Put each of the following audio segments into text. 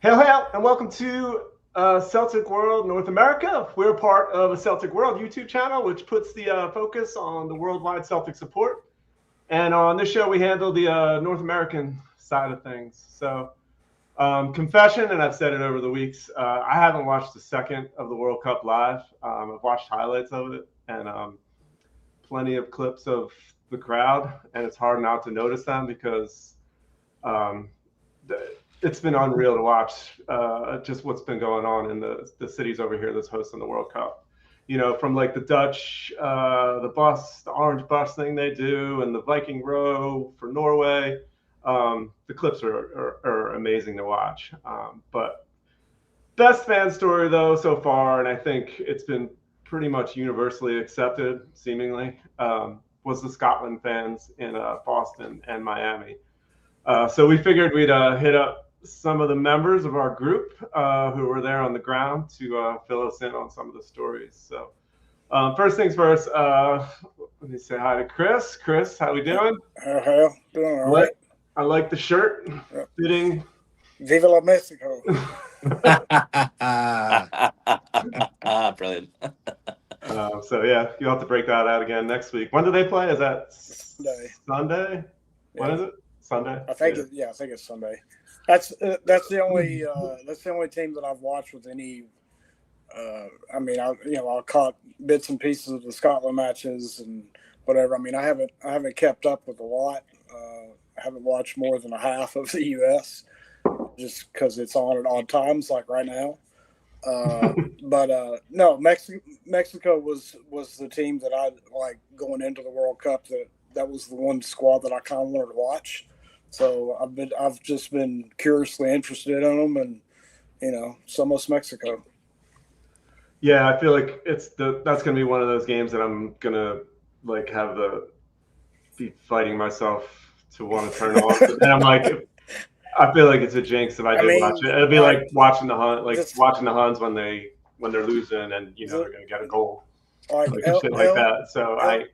Hail, hail, and welcome to Celtic World North America. We're part of a Celtic World YouTube channel, which puts the focus on the worldwide Celtic support. And on this show, we handle the North American side of things. So, confession, and I've said it over the weeks, I haven't watched the second of the World Cup live. I've watched highlights of it and plenty of clips of the crowd, and it's hard not to notice them because um, it's been unreal to watch just what's been going on in the cities over here that's hosting the World Cup. You know, from like the Dutch, the orange bus thing they do, and the Viking row for Norway. The clips are amazing to watch. But best fan story though so far, and I think it's been pretty much universally accepted, seemingly, was the Scotland fans in Boston and Miami. So we figured we'd hit up some of the members of our group who were there on the ground to fill us in on some of the stories. So first things first, let me say hi to Chris. Chris, how we doing? Doing all right. I like the shirt. Fitting. Viva la Mexico. Brilliant. So yeah, you'll have to break that out again next week. When do they play? Is that Sunday? Yeah. When is it? Sunday. I think I think it's Sunday. That's the only team that I've watched with any. I caught bits and pieces of the Scotland matches and whatever. I mean, I haven't kept up with a lot. I haven't watched more than a half of the U.S. just because it's on at odd times, like right now. But no, Mexico was the team that I like going into the World Cup. That was the one squad that I kind of wanted to watch. So I've just been curiously interested in them, and so must Mexico. Yeah, I feel like that's gonna be one of those games that I'm gonna like be fighting myself to want to turn off, and I'm like, I feel like it's a jinx if I watch it. It'd be like watching the Huns when they're losing and they're gonna get a goal, like shit like that. So I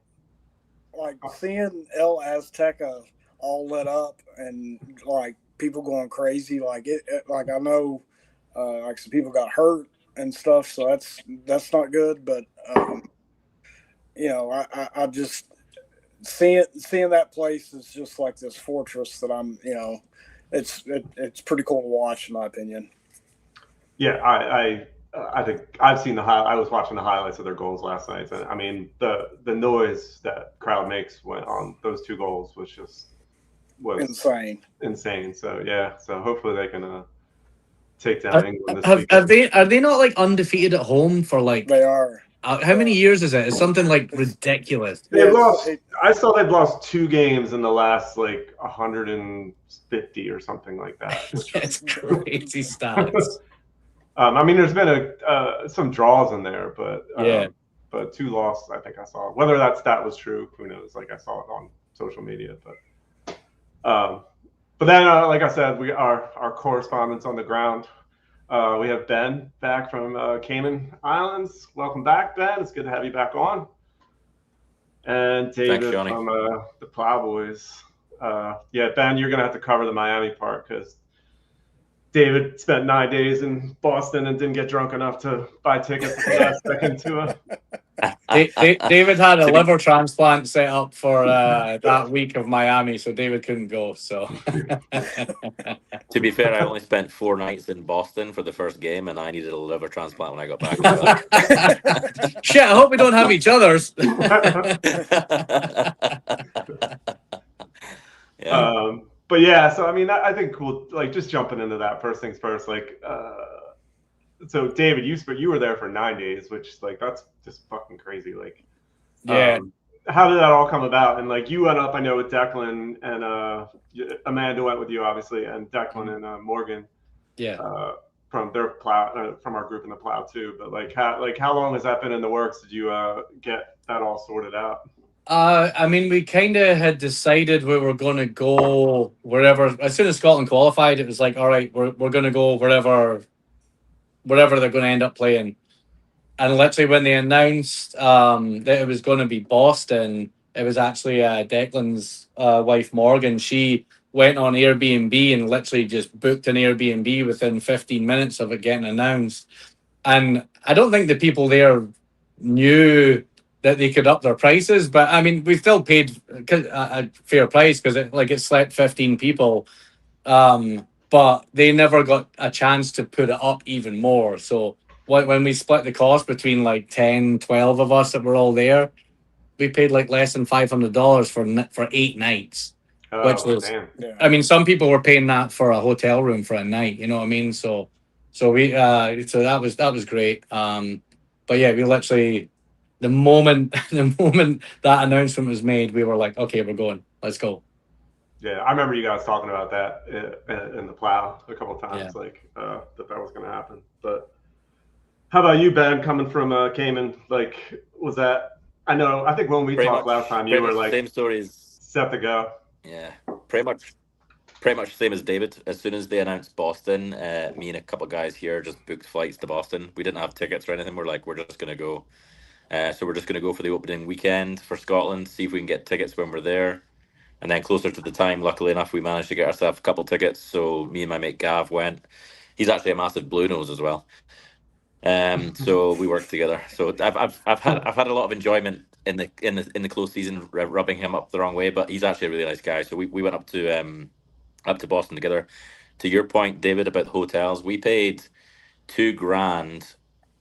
like seeing El Azteca all lit up and like people going crazy. Like like I know, like some people got hurt and stuff, so that's not good. But I just seeing that place is just like this fortress that I'm. It's pretty cool to watch, in my opinion. Yeah, I think I've seen I was watching the highlights of their goals last night, and I mean the noise that crowd makes on those two goals was insane. So yeah, so hopefully they can take down England this week. Are they not like undefeated at home for like? They are. How many years is it? It's something like ridiculous. They've lost. I saw they've lost 2 games in the last like 150 or something like that. It's crazy stats. I mean, there's been some draws in there, but yeah. But 2 losses, I think I saw. Whether that stat was true, who knows? Like I saw it on social media, but then like I said, we are our correspondents on the ground. We have Ben back from Cayman Islands. Welcome back, Ben. It's good to have you back on. And David from the Plowboys. Yeah, Ben, you're going to have to cover the Miami part because David spent 9 days in Boston and didn't get drunk enough to buy tickets for the last second to David had a liver transplant set up for that week of Miami, so David couldn't go. So, to be fair, I only spent 4 nights in Boston for the first game, and I needed a liver transplant when I got back. Shit! I hope we don't have each other's. Yeah. But yeah, so I mean, I think cool. Like just jumping into that first things first. Like, so David, you were there for 9 days, which like that's just fucking crazy. Like, yeah. How did that all come about? And like you went up, I know, with Declan and Amanda went with you, obviously, and Declan and Morgan. Yeah. From their plow, from our group in the plow too. But how long has that been in the works? Did you get that all sorted out? I mean, we kind of had decided we were going to go wherever. As soon as Scotland qualified, it was like, all right, we're going to go wherever they're going to end up playing. And literally when they announced that it was going to be Boston, it was actually Declan's wife, Morgan. She went on Airbnb and literally just booked an Airbnb within 15 minutes of it getting announced. And I don't think the people there knew that they could up their prices, but I mean, we still paid a fair price because it slept 15 people. But they never got a chance to put it up even more. So when we split the cost between like 10, 12 of us that were all there, we paid like less than $500 for 8 nights, which was, damn. Yeah. I mean, some people were paying that for a hotel room for a night, you know what I mean? So we, so that was great. But yeah, we literally, the moment that announcement was made, we were like, okay, we're going, let's go. Yeah, I remember you guys talking about that in the plow a couple of times, Yeah. like that was going to happen. But how about you, Ben, coming from Cayman? Like, was that? I think when we Pretty talked much- last time, you pretty were much like same stories. set to go. Yeah, pretty much same as David. As soon as they announced Boston, me and a couple of guys here just booked flights to Boston. We didn't have tickets or anything. We're like, we're just gonna go. So we're just gonna go for the opening weekend for Scotland. See if we can get tickets when we're there. And then closer to the time, luckily enough, we managed to get ourselves a couple tickets. So me and my mate Gav went. He's actually a massive Blue Nose as well. So we worked together. So I've had a lot of enjoyment in the close season, rubbing him up the wrong way. But he's actually a really nice guy. So we went up to Boston together. To your point, David, about hotels, we paid $2,000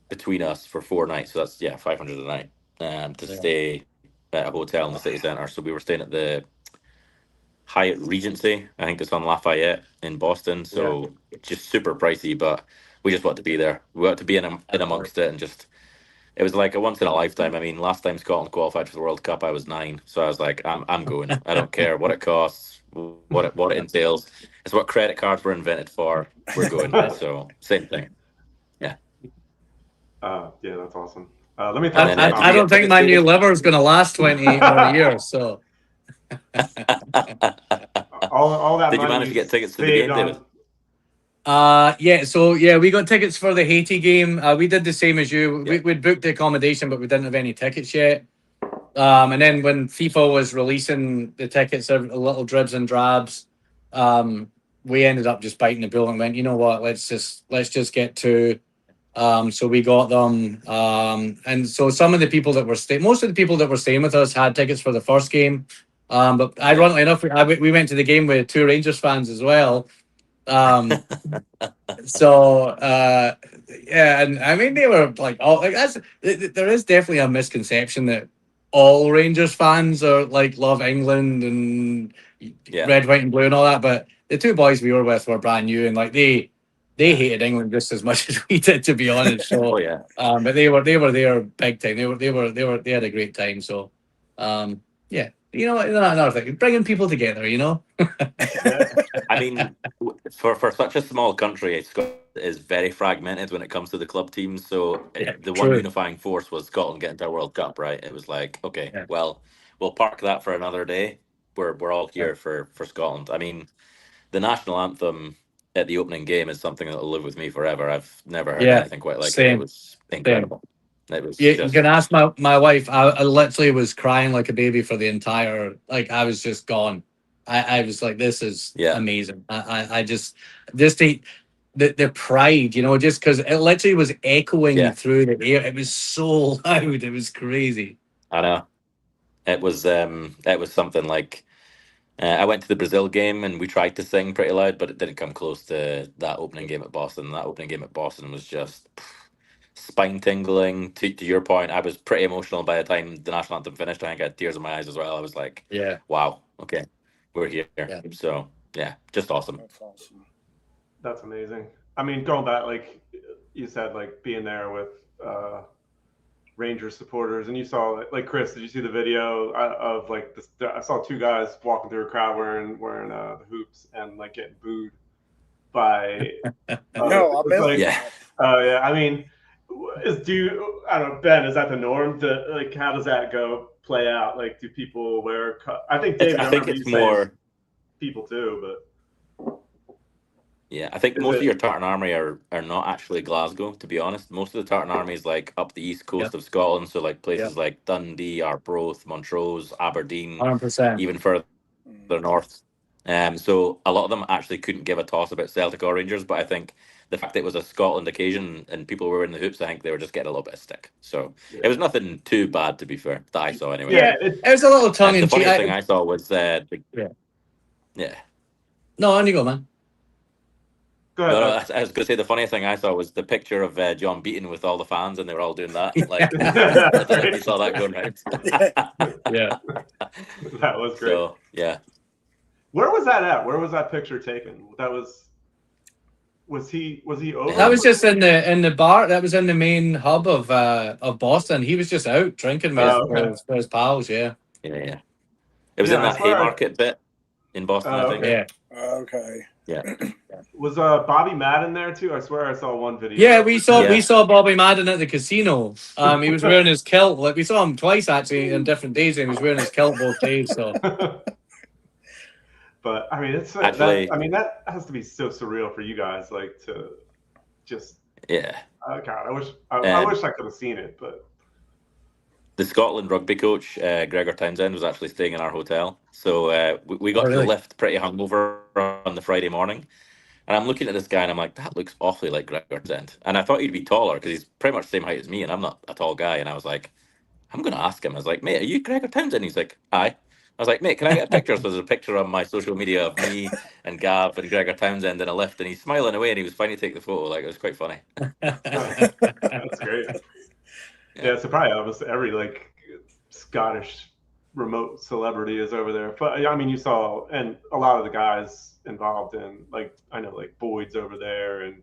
between us for 4 nights. So that's $500 a night to stay at a hotel in the city center. So we were staying at the Hyatt Regency, I think it's on Lafayette in Boston. So just super pricey, but we just wanted to be there. We wanted to be in amongst it, and just it was like a once in a lifetime. I mean, last time Scotland qualified for the World Cup, I was 9, so I was like, I'm going. I don't care what it costs, what it entails. It's what credit cards were invented for. We're going. So same thing. Yeah, that's awesome. Let me And then, talk. did I you don't get think my tickets, new David? liver is going to last 28 more years. So all that Did you money manage to get tickets to the saved game, David? so we got tickets for the Haiti game. We did the same as you. Yeah. We'd booked the accommodation, but we didn't have any tickets yet. And then when FIFA was releasing the tickets, a little dribs and drabs, we ended up just biting the bullet and went, you know what, let's just get to. So we got them. And so some of the people that were most of the people that were staying with us had tickets for the first game. But ironically enough, we went to the game with 2 Rangers fans as well. So yeah, and I mean they were like, oh, like there is definitely a misconception that all Rangers fans are like love England and red, white, and blue and all that. But the 2 boys we were with were brand new, and like they hated England just as much as we did, to be honest. So, Oh yeah. but they were there big time. They had a great time. So, yeah, you know, another thing, bringing people together. You know. I mean, for such a small country, Scotland is very fragmented when it comes to the club teams. So the one true. unifying force was Scotland getting to a World Cup, right? It was like, okay, Yeah. well, we'll park that for another day. We're all here for Scotland. I mean, the national anthem at the opening game is something that will live with me forever. I've never heard anything quite like it. Same. It was incredible. It was You just can ask my wife. I literally was crying like a baby for the entire. Like I was just gone. I was like, this is amazing. I just the pride, you know, just because it literally was echoing through the air. It was so loud. It was crazy. I know. It was something like I went to the Brazil game and we tried to sing pretty loud, but it didn't come close to that opening game at Boston. That opening game at Boston was just spine tingling. To your point, I was pretty emotional by the time the national anthem finished. I think I had tears in my eyes as well. I was like, wow, okay, we're here. Yeah. So just awesome. That's awesome. That's amazing. I mean, going back, like you said, like being there with Rangers supporters, and you saw, like Chris, did you see the video of like this? I saw 2 guys walking through a crowd wearing the hoops and like getting booed by. No, I bet. Like, yeah. Yeah. I mean, I don't know, Ben, is that the norm? Like, how does that play out? Like, do people wear? I think David. I think it's more people too, but. Yeah, I think most of your Tartan Army are not actually Glasgow, to be honest. Most of the Tartan Army is like up the east coast of Scotland, so like places like Dundee, Arbroath, Montrose, Aberdeen, 100%. even further north. So a lot of them actually couldn't give a toss about Celtic or Rangers, but I think the fact that it was a Scotland occasion and people were wearing the hoops, I think they were just getting a little bit of stick. So it was nothing too bad, to be fair, that I saw anyway. Yeah, It was a little tongue The in cheek. funniest thing I saw was Yeah. No, on you go, man. go ahead. No, I was going to say the funny thing I saw was the picture of John Beaton with all the fans, and they were all doing that. Like, I don't know if you saw that going around. Yeah. That was great. So, yeah. Where was that at? Where was that picture taken? That was he over? That was just in the bar. That was in the main hub of Boston. He was just out drinking with his pals. Yeah. Yeah. It was Yeah, in I that swear Haymarket bit in Boston, I think. Yeah. Okay. Yeah. Was Bobby Madden there too? I swear I saw one video. Yeah, we saw Bobby Madden at the casino. He was wearing his kilt. Like we saw him twice actually in different days, and he was wearing his kilt both days. So. But I mean, it's Actually- that has to be so surreal for you guys, like to just. Yeah. God, I wish I could have seen it, but. The Scotland rugby coach, Gregor Townsend, was actually staying in our hotel. So we got to the lift pretty hungover on the Friday morning. And I'm looking at this guy and I'm like, that looks awfully like Gregor Townsend. And I thought he'd be taller because he's pretty much the same height as me and I'm not a tall guy. And I was like, I'm going to ask him. I was like, mate, are you Gregor Townsend? He's like, aye. I was like, mate, can I get a picture? So there's a picture on my social media of me and Gav and Gregor Townsend in a lift. And he's smiling away and he was fine to take the photo. Like, it was quite funny. That's great. Yeah, so probably almost every like Scottish remote celebrity is over there. But I mean, you saw, and a lot of the guys involved in, like, I know like Boyd's over there and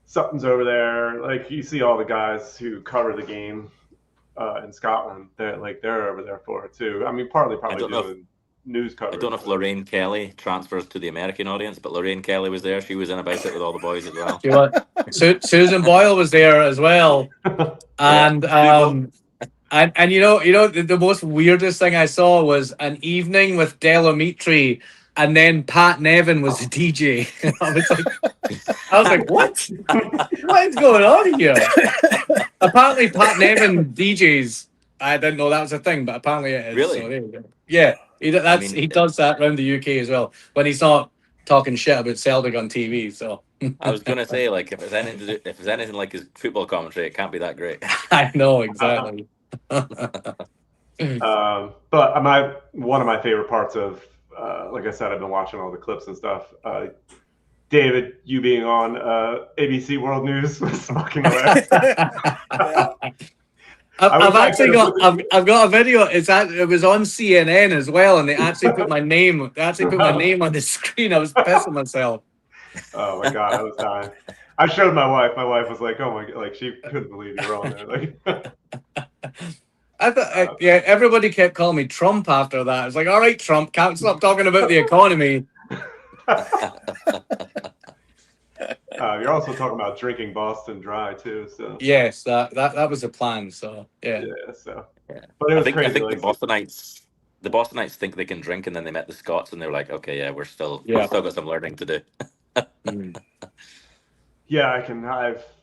Sutton's over there. Like you see all the guys who cover the game in Scotland. They're over there for it too. I mean, partly probably doing news coverage. I don't know if Lorraine Kelly transfers to the American audience, but Lorraine Kelly was there. She was in about it with all the boys as well. You know what? Susan Boyle was there as well, and and you know the most weirdest thing I saw was an evening with Delamitri, and then Pat Nevin was the DJ. I was like, what? What is going on here? Apparently, Pat Nevin DJs. I didn't know that was a thing, but apparently it is. Really? So there we go. Yeah, he does that around the UK as well when he's not talking shit about Celtic on TV. So I was gonna say, like, if it's anything like his football commentary, it can't be that great. I know exactly. But one of my favorite parts of, like I said, I've been watching all the clips and stuff. David, you being on ABC World News was fucking hilarious. I've got a video. It was on CNN as well, and they actually put my name. They actually put my name on the screen. I was pissing myself. Oh my god, I was dying. I showed my wife. My wife was like, "Oh my god!" Like she couldn't believe you were on there. Like, I thought, everybody kept calling me Trump after that. It's like, all right, Trump, can't stop talking about the economy. You're also talking about drinking Boston Dry too. So yes, that was the plan. So yeah. So but it was crazy. I think the Bostonites think they can drink, and then they met the Scots, and they're like, okay, yeah, we've still got some learning to do. Yeah,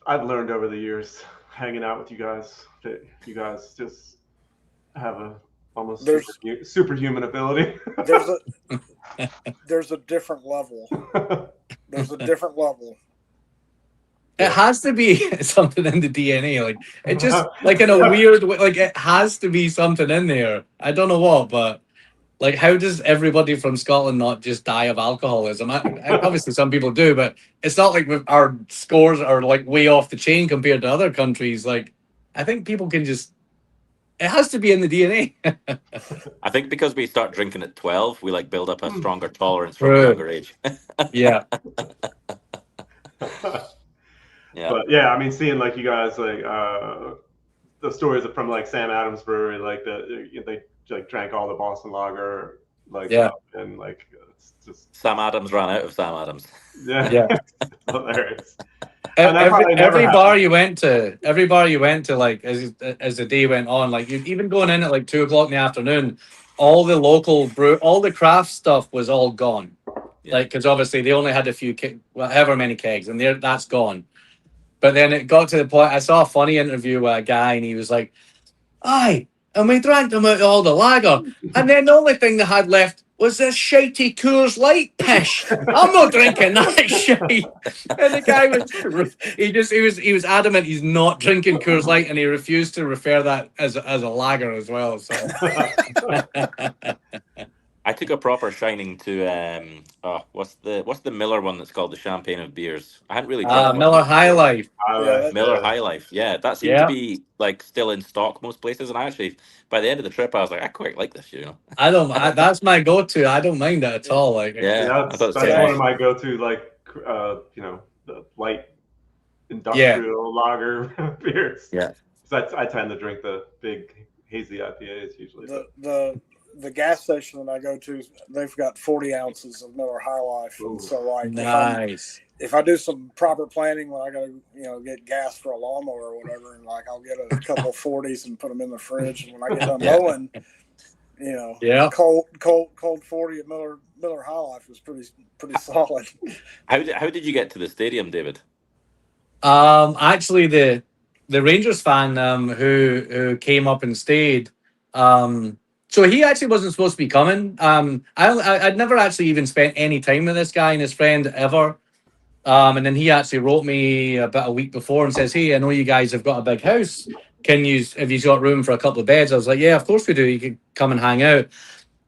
I've learned over the years hanging out with you guys that you guys just have a almost superhuman ability. There's a different level. There's a different level. It has to be something in the DNA. Like it just like in a weird way. Like it has to be something in there. I don't know what, but like, how does everybody from Scotland not just die of alcoholism? Obviously, some people do, but it's not like our scores are like way off the chain compared to other countries. Like, I think people can just. It has to be in the DNA. I think because we start drinking at 12, we like build up a stronger tolerance from a younger age. Yeah. Yeah. But yeah, I mean, seeing like you guys like the stories from like Sam Adams Brewery, like they like drank all the Boston Lager, like and like it's just Sam Adams ran out of Sam Adams. Yeah. Hilarious. Every bar you went to, like as the day went on, like even going in at like 2:00 in the afternoon, all the local all the craft stuff was all gone. Yeah. Like, because obviously they only had a few, however many kegs, and that's gone. But then it got to the point, I saw a funny interview with a guy, and he was like, aye, and we drank them out all the lager, and then the only thing they had left was this shitey Coors Light pish. I'm not drinking that shit. And the guy he was adamant he's not drinking Coors Light, and he refused to refer that as a lager as well. So I took a proper shining to what's the Miller one that's called the champagne of beers. I hadn't really drunk much Miller High Life. Miller High Life. Yeah, that seemed to be like still in stock most places, and I actually by the end of the trip I was like, I quite like this, I don't. That's my go-to. I don't mind it at all. Like, that's one of my go-to, like the light industrial lager beers. Yeah, I tend to drink the big hazy IPAs usually. The gas station that I go to, they've got 40 ounces of Miller High Life. And so like nice. If I do some proper planning when I got to get gas for a lawnmower or whatever, and like I'll get a couple of 40s and put them in the fridge, and when I get done mowing, cold 40 at Miller High Life was pretty solid. How did you get to the stadium, David? Actually, the Rangers fan who came up and stayed. So he actually wasn't supposed to be coming. I'd never actually even spent any time with this guy and his friend ever. And then he actually wrote me about a week before and says, "Hey, I know you guys have got a big house. Have you got room for a couple of beds?" I was like, "Yeah, of course we do. You can come and hang out."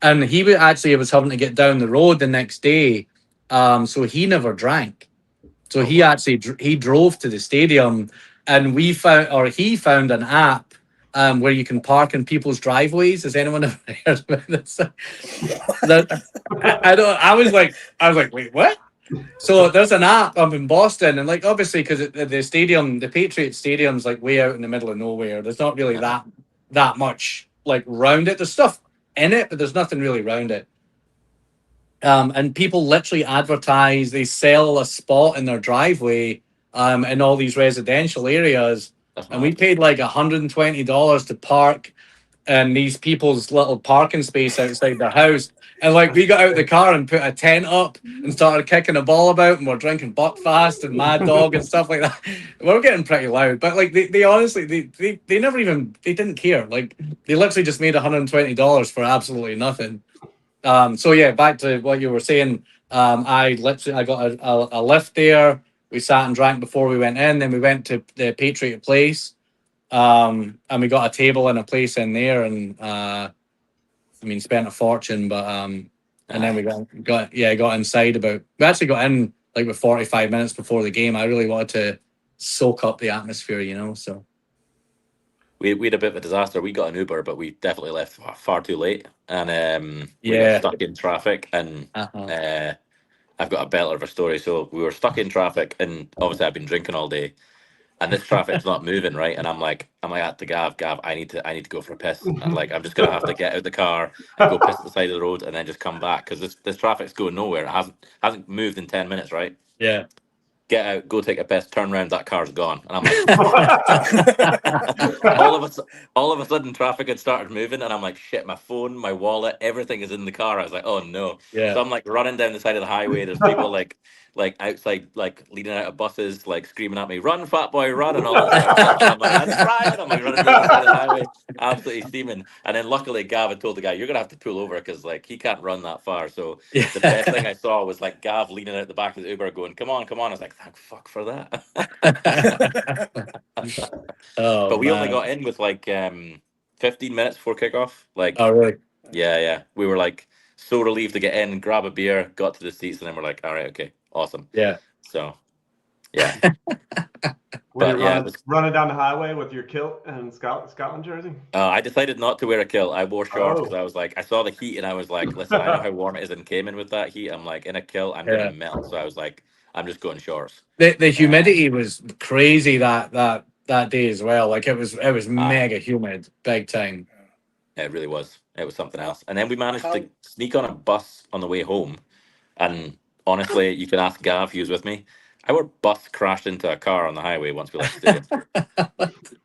And he was having to get down the road the next day. So he never drank. So he drove to the stadium, and he found an app where you can park in people's driveways. Has anyone ever heard about this? I was like, wait, what? So there's an app up in Boston, and like obviously because the stadium, the Patriots Stadium's like way out in the middle of nowhere. There's not really that much like round it. There's stuff in it, but there's nothing really around it. And people literally advertise. They sell a spot in their driveway in all these residential areas. And we paid like $120 to park in these people's little parking space outside their house. And like we got out of the car and put a tent up and started kicking the ball about, and we're drinking Buckfast and Mad Dog and stuff like that. We're getting pretty loud, but like they honestly they never even, they didn't care. Like they literally just made $120 for absolutely nothing. So yeah, back to what you were saying. I got a lift there. We sat and drank before we went in. Then we went to the Patriot Place, and we got a table and a place in there, and spent a fortune. But and then we got inside we actually got in like with 45 minutes before the game. I really wanted to soak up the atmosphere, So we had a bit of a disaster. We got an Uber, but we definitely left far too late, and we got stuck in traffic. And I've got a better of a story. So we were stuck in traffic, and obviously I've been drinking all day, and this traffic's not moving right. And I'm like at the Gav, I need to go for a piss. And like I'm just gonna have to get out the car and go piss at the side of the road, and then just come back because this traffic's going nowhere. It hasn't moved in 10 minutes, right? Yeah. Get out, go take a piss, turn around, that car's gone. And I'm like, all of a sudden, traffic had started moving, and I'm like, shit, my phone, my wallet, everything is in the car. I was like, oh no. Yeah. So I'm like running down the side of the highway. There's people like outside, like leaning out of buses, like screaming at me, "Run, fat boy, run!" and all that stuff. I'm like, I'm trying. I'm like running down the side of the highway, absolutely steaming. And then luckily, Gav had told the guy, "You're gonna have to pull over because like he can't run that far." So the best thing I saw was like Gav leaning out the back of the Uber, going, "Come on, come on!" I was like, "Thank fuck for that." But we only got in with like 15 minutes before kickoff. Like, oh really? Yeah. We were like so relieved to get in, grab a beer, got to the seats, and then we're like, all right, okay, awesome. Yeah. So, yeah. Running down the highway with your kilt and Scotland jersey? I decided not to wear a kilt. I wore shorts because I was like, I saw the heat and I was like, listen, I know how warm it is in Cayman with that heat. I'm like, in a kilt, I'm gonna melt. So I was like, I'm just going shorts. The humidity was crazy that day as well. Like it was mega humid, big time. It really was. It was something else. And then we managed to sneak on a bus on the way home. And honestly, you can ask Gav, he was with me. Our bus crashed into a car on the highway once we left the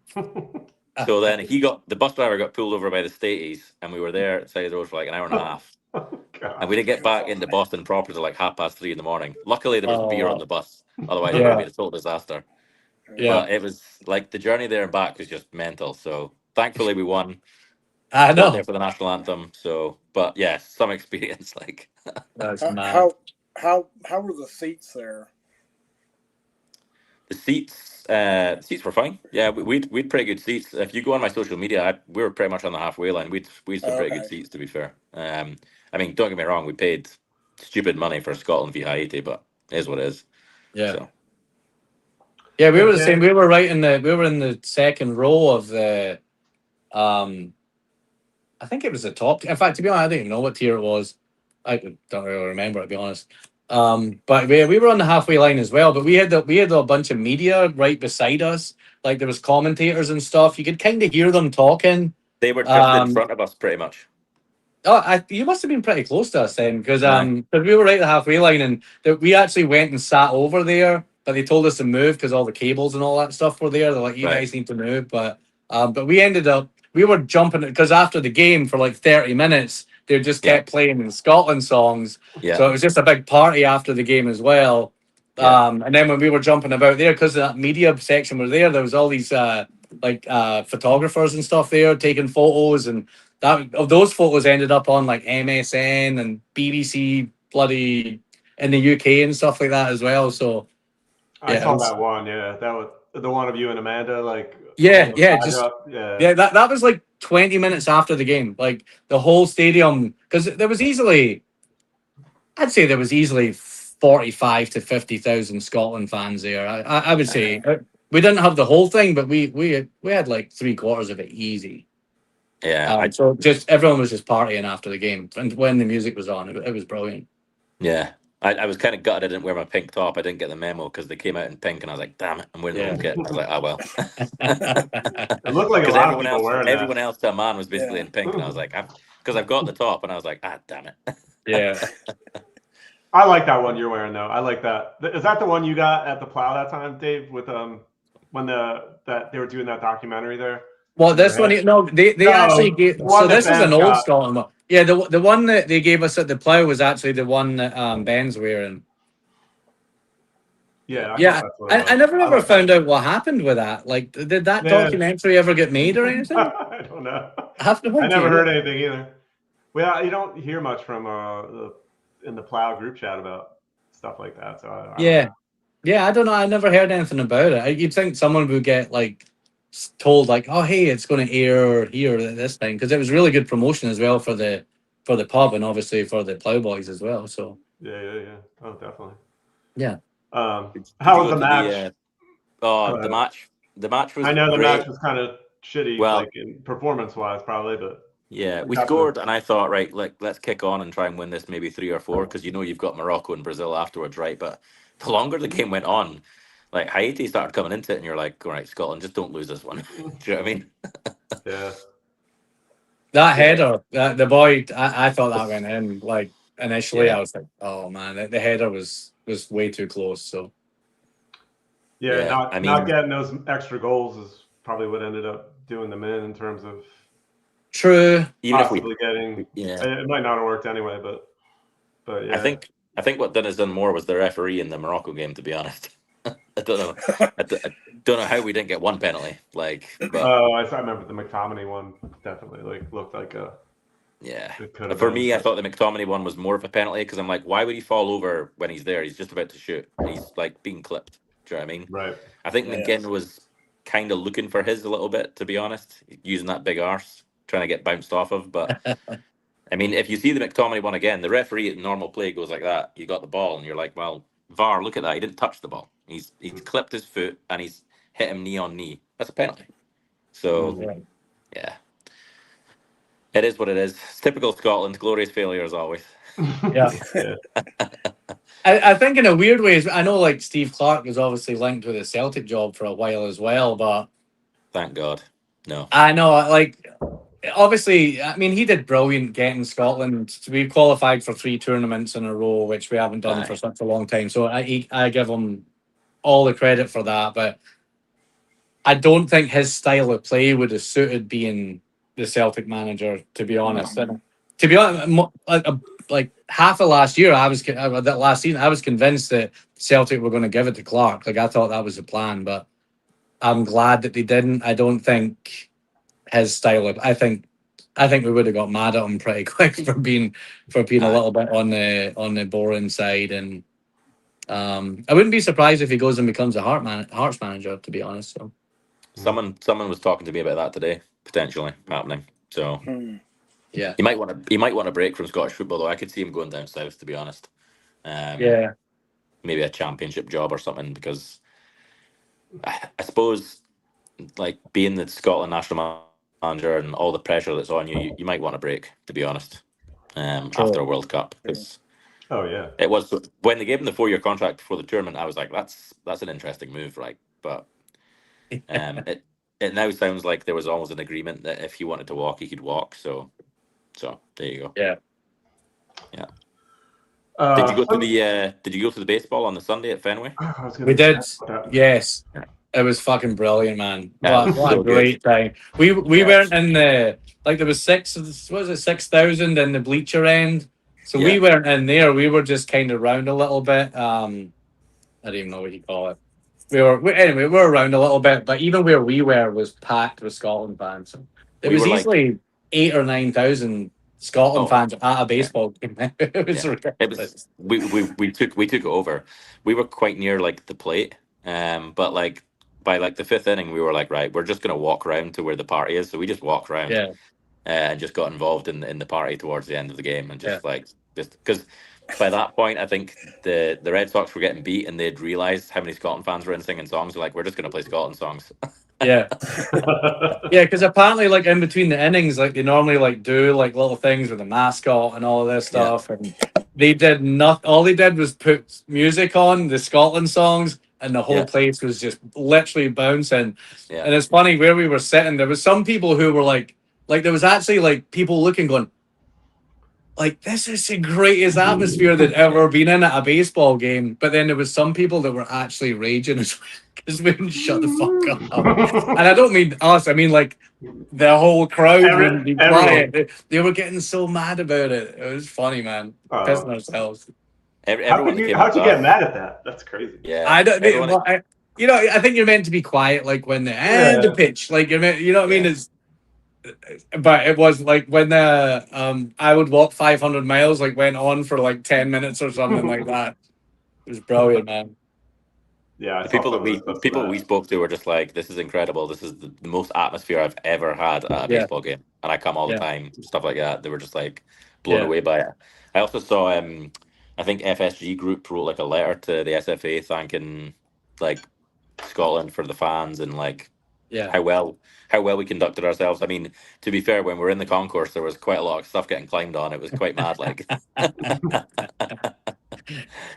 stadium. So then the bus driver got pulled over by the Staties, and we were there at the side of the road for like an hour and a half. And we didn't get back into Boston proper till like 3:30 in the morning. Luckily, there was beer on the bus. Otherwise, it would have been a total disaster. Yeah. But it was like the journey there and back was just mental. So thankfully, we won. I Got there know. for the national anthem. So, but yeah, some experience. Like That's How mad. how were the seats there? the seats were fine. Yeah, we'd pretty good seats. If you go on my social media, we were pretty much on the halfway line. We'd some pretty good Okay. seats, to be fair. I mean, don't get me wrong, we paid stupid money for Scotland v Haiti, but it is what it is. Yeah. So Yeah, we Yeah, were the Dan- same. We were in the second row of the I think it was the top. In fact, to be honest, I don't even know what tier it was. I don't really remember, to be honest. But we were on the halfway line as well. But we had a bunch of media right beside us. Like there was commentators and stuff. You could kind of hear them talking. they were just in front of us, pretty much. Oh, you must have been pretty close to us then, because Aye. we were right at the halfway line, and we actually went and sat over there, but they told us to move because all the cables and all that stuff were there. They're like, "You Right. guys need to move," but we ended up we were jumping because after the game for like 30 minutes, they just kept playing Scotland songs. Yeah. So it was just a big party after the game as well. Yeah. And then when we were jumping about there, because that media section was there was all these photographers and stuff there taking photos, and that of those photos ended up on like MSN and BBC bloody in the UK and stuff like that as well. So I yeah, saw it was- that one. Yeah, that was the one of you and Amanda. Like, Yeah, almost yeah, tied just- up. Yeah. yeah, that was like 20 minutes after the game. Like the whole stadium, because I'd say there was easily 45 to 50,000 Scotland fans there. I would say we didn't have the whole thing, but we had like 3/4 of it easy. Yeah. So just everyone was just partying after the game, and when the music was on, it was brilliant. Yeah. I was kind of gutted I didn't wear my pink top. I didn't get the memo because they came out in pink, and I was like, damn it, I'm wearing the wrong kit. I was like, oh well. It looked like a Because lot of people wearing everyone else to a man was basically Yeah. in pink, and I was like, because I've got the top, and I was like, damn it. Yeah. I like that one you're wearing though. I like that. Is that the one you got at the Plow that time, Dave? With when that they were doing that documentary there. Well, this one, no, they actually gave. the one So that this is Ben's an old got. Scotland one. Yeah, the one that they gave us at the Plough was actually the one that Ben's wearing. Yeah. Yeah, thought that's what it I was. never ever like found out what happened with that. Like, did that Yeah. documentary ever get made or anything? I don't know. I never heard anything either. Well, you don't hear much from in the Plow group chat about stuff like that. So I don't know. Yeah, I don't know. I never heard anything about it. You'd think someone would get like told, like, "Oh, hey, it's going to air here this time," because it was really good promotion as well for the pub and obviously for the Plough boys as well. So Yeah. Oh, definitely. Yeah. How Did was you the go to match? the match. The match was. I know the great. match was kind of shitty, Well- like in performance-wise, probably, but Yeah, we Got scored, and I thought, right, let's kick on and try and win this maybe 3 or 4, because you've got Morocco and Brazil afterwards, right? But the longer the game went on, like Haiti started coming into it, and you're like, all right, Scotland, just don't lose this one. Do you know what I mean? yeah. that header, the boy, I thought that went in. Like initially, Yeah. I was like, "Oh man, the header was way too close." So Yeah, Yeah, not getting those extra goals is probably what ended up doing them in terms of true. Even if we, possibly getting. yeah, It might not have worked anyway, but yeah. I think what done has done more was the referee in the Morocco game. To be honest, I don't know. I don't know how we didn't get one penalty. Like, but I remember the McTominay one definitely looked like a. yeah. It could have For been, me, I but- thought the McTominay one was more of a penalty, because I'm like, why would he fall over when he's there? He's just about to shoot. He's like being clipped. Do you know what I mean? Right. I think Yes. McGinn was kind of looking for his a little bit, to be honest, using that big arse, trying to get bounced off of. But I mean, if you see the McTominay one again, the referee at normal play goes like that. You got the ball, and you're like, well, VAR, look at that. He didn't touch the ball. He's clipped his foot, and he's hit him knee on knee. That's a penalty. So yeah, it is what it is. It's typical Scotland. Glorious failure as always. Yeah. Yeah. I think in a weird way, I know like Steve Clark was obviously linked with a Celtic job for a while as well, but Thank God. No. I know, like, obviously, I mean, he did brilliant getting Scotland. We qualified for 3 tournaments in a row, which we haven't done Aye. for such a long time. So I give him all the credit for that. But I don't think his style of play would have suited being the Celtic manager, to be honest. And to be honest, like half of last year, that last season, I was convinced that Celtic were going to give it to Clark. Like, I thought that was the plan, but I'm glad that they didn't. I don't think his style of, I think I think we would have got mad at him pretty quick for being a little bit on the boring side, and I wouldn't be surprised if he goes and becomes a Hearts manager, to be honest. So Someone was talking to me about that today, potentially happening. So yeah, he might want a break from Scottish football, though. I could see him going down south, to be honest. yeah, Maybe a championship job or something, because I suppose, like, being the Scotland national manager and all the pressure that's on you, you might want a break, to be honest. After a World Cup, because Oh yeah. it was when they gave him the 4-year contract before the tournament, I was like, that's an interesting move, right? But it now sounds like there was almost an agreement that if he wanted to walk, he could walk. So there you go. yeah. Did you go to the baseball on the Sunday at Fenway? We did. Yes. It was fucking brilliant, man. Yeah, What so a great time. We Yeah. weren't in the, like, there was 6,000 in the bleacher end. So we Yeah. weren't in there. We were just kind of round a little bit. I don't even know what you call it. Anyway, we were around a little bit, but even where we were was packed with Scotland fans. So it We was were like- easily 8,000 or 9,000 Scotland Oh. fans at a baseball game. It was Yeah. ridiculous. We took it over. We were quite near, like, the plate, but like by like the 5th inning, we were like, right, we're just gonna walk around to where the party is. So we just walked around, Yeah. and just got involved in the party towards the end of the game, and just because by that point, I think the Red Sox were getting beat, and they'd realised how many Scotland fans were in singing songs. They're like, we're just gonna play Scotland songs. Yeah. Yeah, because apparently, like, in between the innings, like, they normally like do like little things with the mascot and all of this stuff, and they did not. All they did was put music on the Scotland songs, and the whole Yeah. place was just literally bouncing. Yeah. And it's funny where we were sitting. There was some people who were like there was actually like people looking, going, like, this is the greatest atmosphere that ever been in at a baseball game. But then there was some people that were actually raging as well, because we wouldn't shut the fuck up. And I don't mean us. I mean, like, the whole crowd wouldn't be quiet. They were getting so mad about it. It was funny, man. Pissing ourselves. Everyone that came How'd up you to get us- mad at that? That's crazy. Yeah, I don't. everyone- Well, I think you're meant to be quiet, like when the end the pitch, like you're meant. You know what I mean? Yeah. It's. But it was like when the I would walk 500 miles, like, went on for like 10 minutes or something like that. It was brilliant, man. Yeah. the people that we spoke to were just like, this is incredible. This is the most atmosphere I've ever had at a Yeah. baseball game, and I come all the Yeah. time, stuff like that. They were just like blown Yeah. away by it. I also saw I think FSG Group wrote like a letter to the SFA thanking, like, Scotland for the fans, and like Yeah. how well we conducted ourselves. I mean, to be fair, when we were in the concourse, there was quite a lot of stuff getting climbed on. It was quite mad, like.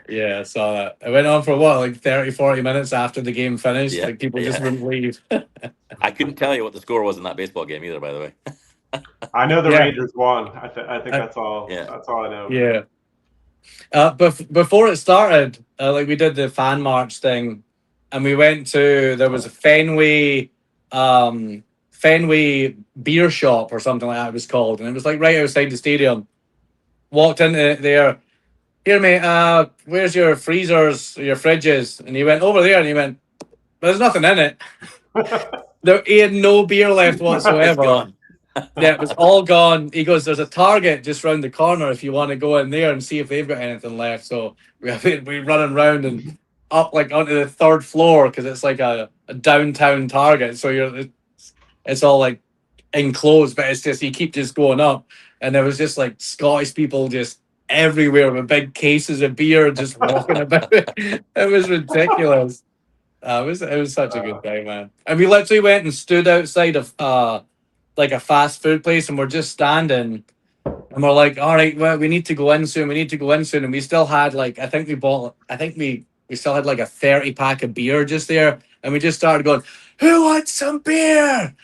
Yeah, I saw that. It went on for what, like 30, 40 minutes after the game finished. Yeah, Like, people just yeah. wouldn't leave. I couldn't tell you what the score was in that baseball game either, by the way. I know the Yeah. Rangers won. I think that's all. Yeah. That's all I know. Yeah. Before it started, like, we did the fan march thing, and we went to, there was a Fenway beer shop or something like that it was called, and it was like right outside the stadium. Walked into there. Here, mate, where's your freezers, your fridges? And he went over there, and he went, there's nothing in it. He had no beer left whatsoever. gone. Yeah, it was all gone. He goes, there's a Target just round the corner if you want to go in there and see if they've got anything left. So we're running around and up, like, onto the 3rd floor, because it's like a downtown Target. So it's all like enclosed, but it's just, you keep just going up. And there was just like Scottish people just everywhere with big cases of beer just walking about. It was ridiculous. It was such a good time, man. And we literally went and stood outside of like a fast food place, and we're just standing, and we're like, all right, well, we need to go in soon. And we still had, like, I think we still had like a 30-pack of beer just there, and we just started going, who wants some beer?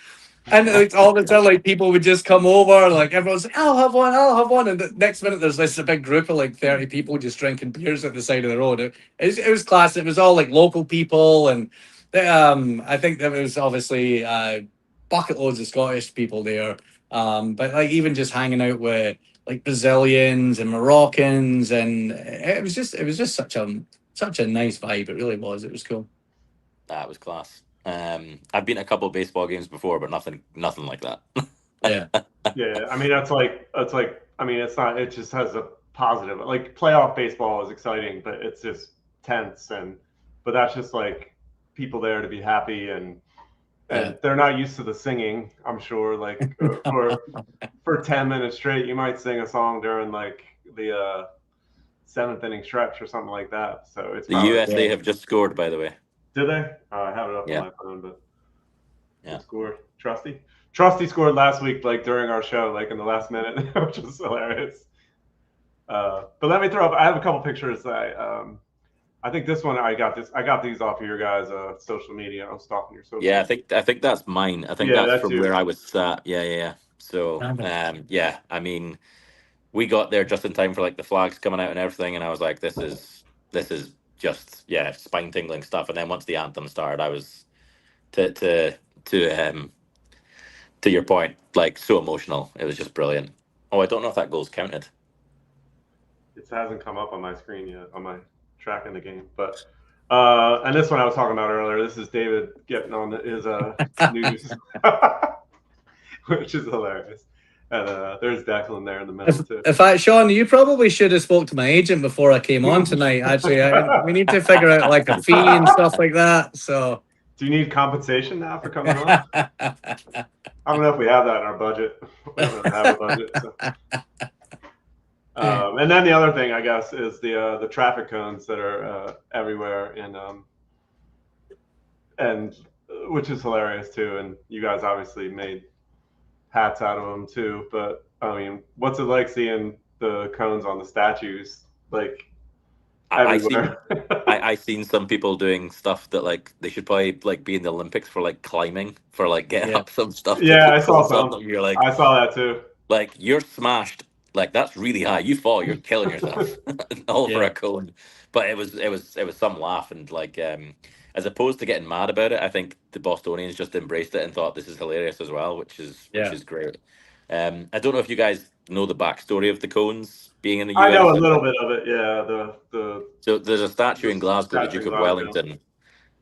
And like, all the time, like, people would just come over, like, everyone's like, I'll have one. And the next minute, there's this big group of like 30 people just drinking beers at the side of the road. It was class. It was all like local people, and I think there was obviously bucket loads of Scottish people there. But like, even just hanging out with like Brazilians and Moroccans, and it was just such a nice vibe. It really was. It was cool. That was class. I've been to a couple of baseball games before, but nothing like that. Yeah. Yeah, I mean that's like I mean it's not, it just has a positive, like playoff baseball is exciting, but it's just tense, but that's just like people there to be happy, and Yeah. they're not used to the singing, I'm sure, like for 10 minutes straight you might sing a song during like the seventh inning stretch or something like that, so it's The probably. USA have just scored, by the way. Did they? I have it up on Yeah. my phone, but Yeah. who scored? Trusty scored last week, like during our show, like in the last minute, which was hilarious. But let me throw up. I have a couple pictures. I think this one I got these off of your guys' social media. I was stalking your social. Yeah, media. I think that's mine. I think Yeah, that's that's from you. where I was sat. Yeah. So, yeah, I mean, we got there just in time for like the flags coming out and everything, and I was like, this is just spine tingling stuff. And then once the anthem started, I was to your point, like so emotional. It was just brilliant. Oh, I don't know if that goal's counted. It hasn't come up on my screen yet on my track in the game, but and this one I was talking about earlier. This is David getting on his news, which is hilarious. And there's Declan there in the middle too. In fact, Sean, you probably should have spoke to my agent before I came on tonight. Actually, we need to figure out like a fee and stuff like that. So, do you need compensation now for coming on? I don't know if we have that in our budget. We don't really have a budget. So. And then the other thing, I guess, is the traffic cones that are everywhere, and which is hilarious too. And you guys obviously made hats out of them too. But I mean, what's it like seeing the cones on the statues, like everywhere? I seen some people doing stuff that like they should probably like be in the Olympics for like climbing, for like getting up some stuff. Yeah, I saw some. some. You're like, I saw that too. Like you're smashed. Like that's really high. You fall, you're killing yourself. All for a cone. But it was some laugh, and like as opposed to getting mad about it, I think the Bostonians just embraced it and thought this is hilarious as well, which is great. I don't know if you guys know the backstory of the cones being in the US. I know a little bit of it. Yeah, so there's a statue in Glasgow, the Duke of Wellington,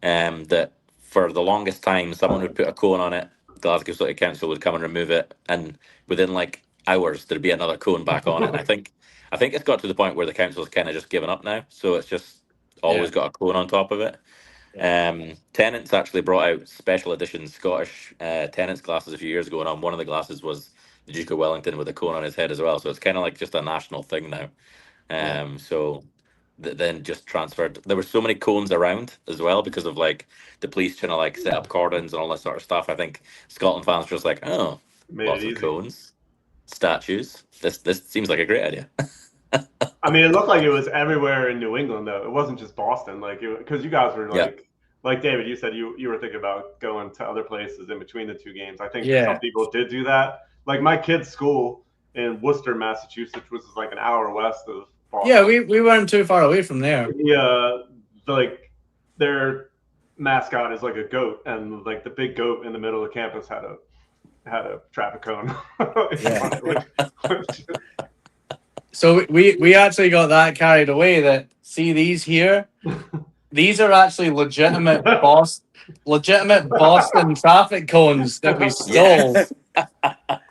that for the longest time someone would put a cone on it, Glasgow City Council would come and remove it, and within like hours there'd be another cone back on it. And I think it's got to the point where the council's kind of just given up now, so it's just always got a cone on top of it. Tennent's actually brought out special edition Scottish Tennent's glasses a few years ago, and on one of the glasses was the Duke of Wellington with a cone on his head as well, so it's kind of like just a national thing now. So then just transferred. There were so many cones around as well because of like the police trying to like set up cordons and all that sort of stuff. I think Scotland fans were just like, oh, lots of cones, statues. This seems like a great idea. I mean, it looked like it was everywhere in New England, though. It wasn't just Boston, like because you guys were like David, you said you were thinking about going to other places in between the two games. I think some people did do that. Like my kid's school in Worcester, Massachusetts, which is like an hour west of Boston. Yeah, we weren't too far away from there. Yeah, like their mascot is like a goat, and like the big goat in the middle of the campus had a traffic cone. So we actually got that carried away. That see these here, these are actually legitimate Boston traffic cones that we stole. Yes.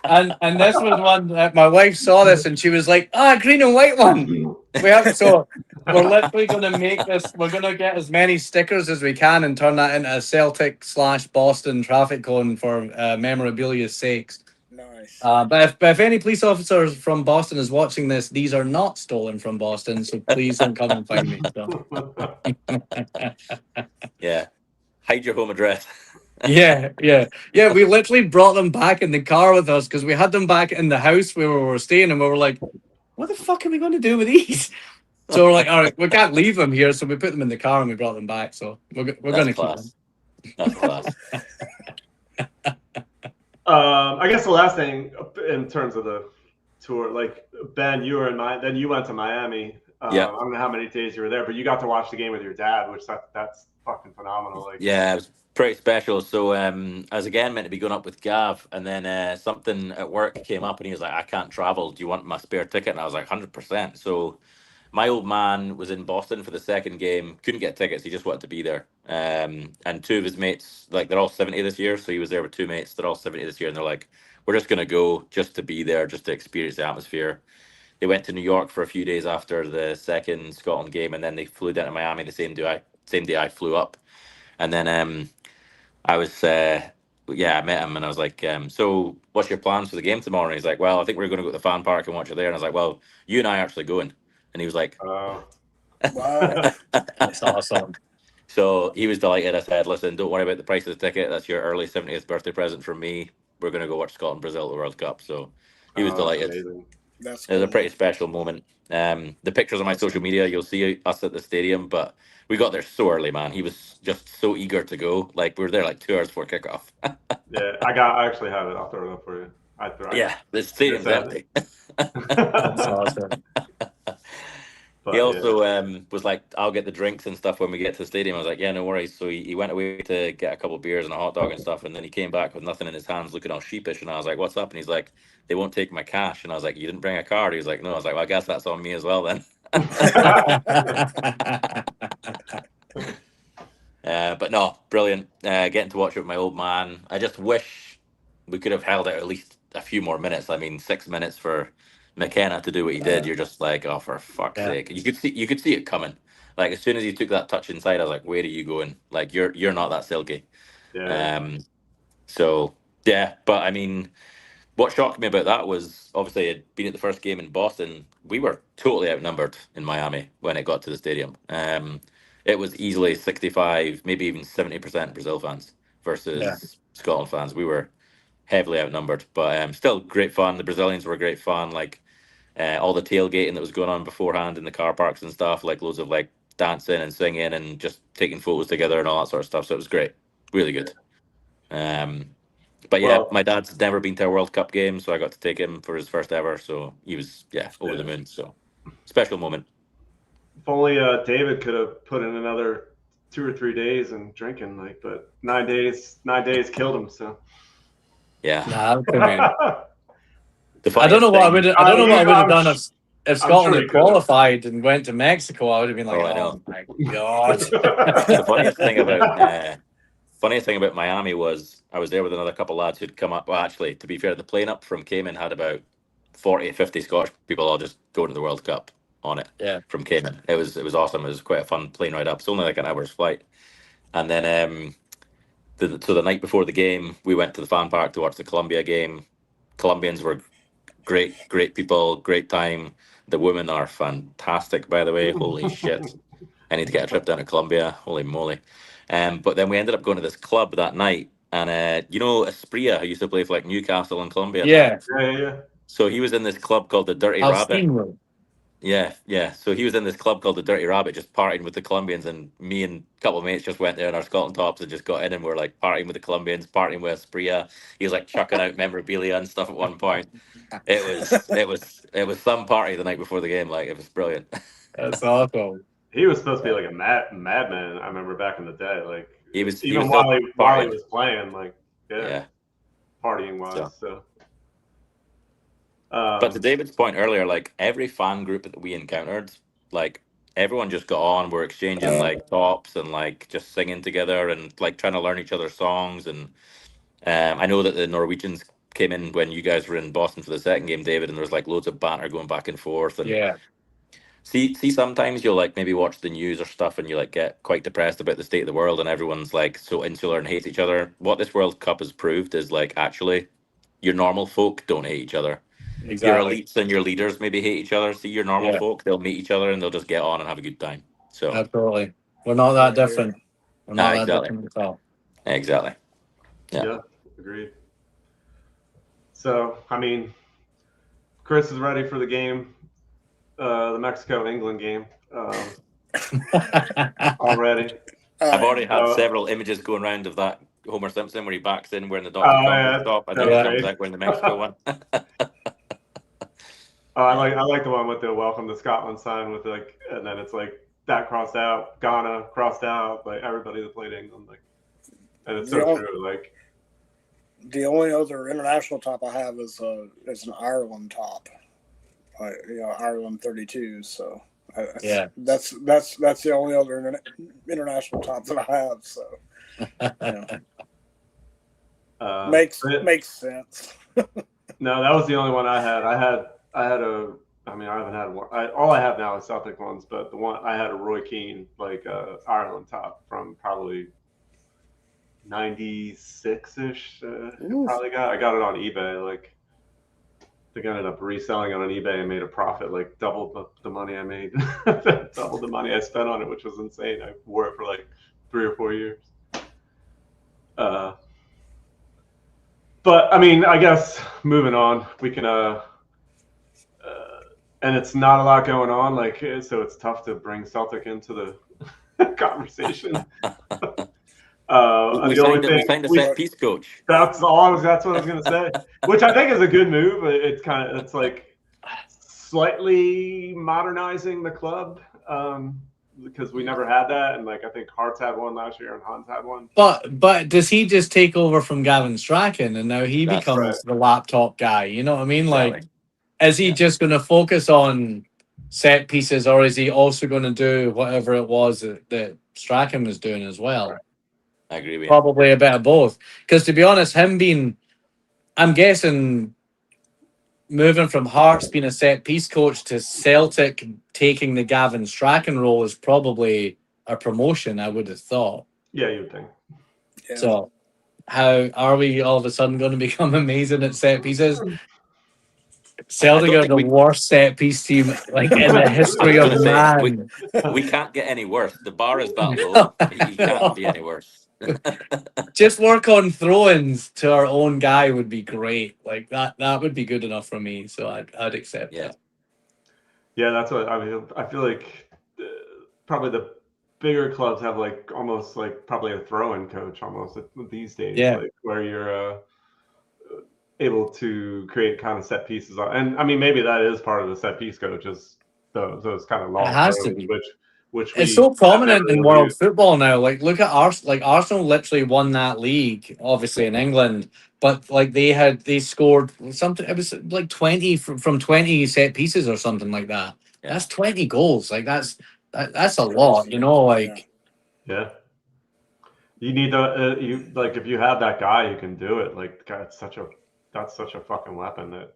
And this was one that my wife saw this and she was like, green and white one. So we're literally going to make this. We're going to get as many stickers as we can and turn that into a Celtic/Boston traffic cone for memorabilia's sakes. Nice. But if any police officers from Boston is watching this, these are not stolen from Boston, so please don't come and find me. So. Yeah. Hide your home address. Yeah. We literally brought them back in the car with us because we had them back in the house where we were staying, and we were like, what the fuck are we going to do with these? So we're like, all right, we can't leave them here, so we put them in the car and we brought them back. So we're going to keep them. That's class. I guess the last thing in terms of the tour, like Ben, you were then you went to Miami. I don't know how many days you were there, but you got to watch the game with your dad, which that's fucking phenomenal. Like, yeah, it was pretty special. So I was again meant to be going up with Gav, and then something at work came up, and he was like, "I can't travel. Do you want my spare ticket?" And I was like, 100%. So my old man was in Boston for the second game, couldn't get tickets. He just wanted to be there. And two of his mates, like they're all 70 this year. So he was there with two mates. They're all 70 this year. And they're like, we're just going to go just to be there, just to experience the atmosphere. They went to New York for a few days after the second Scotland game, and then they flew down to Miami the same day I flew up. And then I was, I met him and I was like, so what's your plans for the game tomorrow? And he's like, well, I think we're going to go to the fan park and watch it there. And I was like, well, you and I are actually going. And he was like, Wow. That's awesome. So he was delighted. I said, listen, don't worry about the price of the ticket. That's your early 70th birthday present from me. We're going to go watch Scotland Brazil at the World Cup. So he was delighted. That's It was a cool. pretty special moment. The pictures on my social media, you'll see us at the stadium, but we got there so early, man. He was just so eager to go. Like, we were there like 2 hours before kickoff. Yeah, I actually have it. I'll throw it up for you. Yeah, the stadium's empty. That's awesome. But, He also was like, I'll get the drinks and stuff when we get to the stadium. I was like, yeah, no worries. So he went away to get a couple of beers and a hot dog and stuff. And then he came back with nothing in his hands, looking all sheepish. And I was like, what's up? And he's like, they won't take my cash. And I was like, you didn't bring a card? He was like, no. I was like, well, I guess that's on me as well then. But no, brilliant. Getting to watch it with my old man. I just wish we could have held it at least a few more minutes. I mean, 6 minutes for McKenna to do what he did. You're just like, oh, for fuck's sake. You could see it coming. Like, as soon as he took that touch inside, I was like, where are you going? Like, you're not that silky. yeah. So yeah, but I mean, what shocked me about that was obviously I'd been at the first game in Boston. We were totally outnumbered in Miami when it got to the stadium. It was easily 65, maybe even 70% Brazil fans versus Scotland fans. We were heavily outnumbered, but still great fun. The Brazilians were great fun. Like all the tailgating that was going on beforehand in the car parks and stuff, like loads of like dancing and singing and just taking photos together and all that sort of stuff. So it was great, really good. But yeah, Well- my dad's never been to a World Cup game, so I got to take him for his first ever. So he was over the moon. So special moment. If only David could have put in another 2 or 3 days and drinking, like, but 9 days killed him. So Yeah. Nah, I mean, The I don't know what I would. I don't know what I would have done if Scotland sure had qualified and went to Mexico. I would have been like, Oh, I oh know. my god. The funniest thing about Miami was I was there with another couple of lads who'd come up. Well, actually, to be fair, the plane up from Cayman had about 40, 50 Scottish people all just going to the World Cup on it. Yeah. From Cayman. It was awesome. It was quite a fun plane ride up. It's only like an hour's flight. And then the night before the game, we went to the fan park to watch the Colombia game. Colombians were great people, great time. The women are fantastic, by the way. Holy shit. I need to get a trip down to Colombia. Holy moly. But then we ended up going to this club that night. And you know Espria, who used to play for like Newcastle and Colombia? Yeah. yeah. So he was in this club called the Dirty Rabbit. Alcino. Yeah. So he was in this club called the Dirty Rabbit, just partying with the Colombians, and me and a couple of mates just went there in our Scotland tops and just got in, and we were like partying with the Colombians, partying with Espria. He was like chucking out memorabilia and stuff at one point. It was some party the night before the game. Like, it was brilliant. That's awesome. He was supposed to be like a madman. I remember back in the day, like He was even still while he partying. was playing, like partying wise. So. But to David's point earlier, like every fan group that we encountered, like everyone just got on. We're exchanging like tops and like just singing together and like trying to learn each other's songs. And I know that the Norwegians came in when you guys were in Boston for the second game, David, and there was like loads of banter going back and forth. And see, sometimes you'll like maybe watch the news or stuff and you like get quite depressed about the state of the world and everyone's like so insular and hates each other. What this World Cup has proved is like actually your normal folk don't hate each other. Exactly. Your elites and your leaders maybe hate each other. See, your normal folk, they'll meet each other and they'll just get on and have a good time. So absolutely, we're not that different. We're not that exactly. different at all. Exactly. Yeah, agreed. So, I mean, Chris is ready for the game, the Mexico-England game already. I've already had several images going around of that Homer Simpson where he backs in wearing the Dr. Converse top and then he comes out wearing the Mexico one. I like the one with the Welcome to Scotland sign with like, and then it's like that crossed out, Ghana crossed out, like everybody that played England, like, and it's so true. Like, the only other international top I have is an Ireland top, Ireland 32. So that's the only other international top that I have. So makes sense. No, that was the only one I had. I had a. I mean, I haven't had one. All I have now is Celtic ones, but the one I had a Roy Keane, like Ireland top from probably 96 ish. Probably got. I got it on eBay. Like, I think I ended up reselling it on eBay and made a profit, like double the money I made, double the money I spent on it, which was insane. I wore it for like 3 or 4 years. But I mean, I guess moving on, we can and it's not a lot going on, like, so it's tough to bring Celtic into the conversation. We The only thing signed a set piece coach. that's what I was gonna say, which I think is a good move. It's like slightly modernizing the club, because we never had that, and like I think Hearts had one last year and Hans had one. But does he just take over from Gavin Strachan and now he That's becomes right. the laptop guy? You know what I mean? Like, Exactly. is he just going to focus on set pieces, or is he also going to do whatever it was that Strachan was doing as well? Right. I agree with you. Probably a bit of both. Because to be honest, I'm guessing, moving from Hearts being a set piece coach to Celtic taking the Gavin Strachan role is probably a promotion, I would have thought. Yeah, you'd think. Yeah. So, how are we all of a sudden going to become amazing at set pieces? Celtic are the worst set piece team like in the history I of was gonna say, man. we can't get any worse. The bar is that low. You can't be any worse. Just work on throw-ins to our own guy would be great. Like that would be good enough for me. So I'd accept Yeah. that. Yeah, that's what I mean. I feel like probably the bigger clubs have like almost like probably a throw-in coach almost these days, Yeah. like where you're able to create kind of set pieces. And I mean, maybe that is part of the set piece coaches, those kind of long It has to throws, be. which It's we so have prominent never in really world used. football now. Like, look at Arsenal. Like, Arsenal literally won that league, obviously in England, but like they scored something. It was like 20 from 20 set pieces or something like that. Yeah. That's 20 goals. Like that's a lot. You know, like Yeah. You need you like if you have that guy, you can do it. Like, God, that's such a fucking weapon that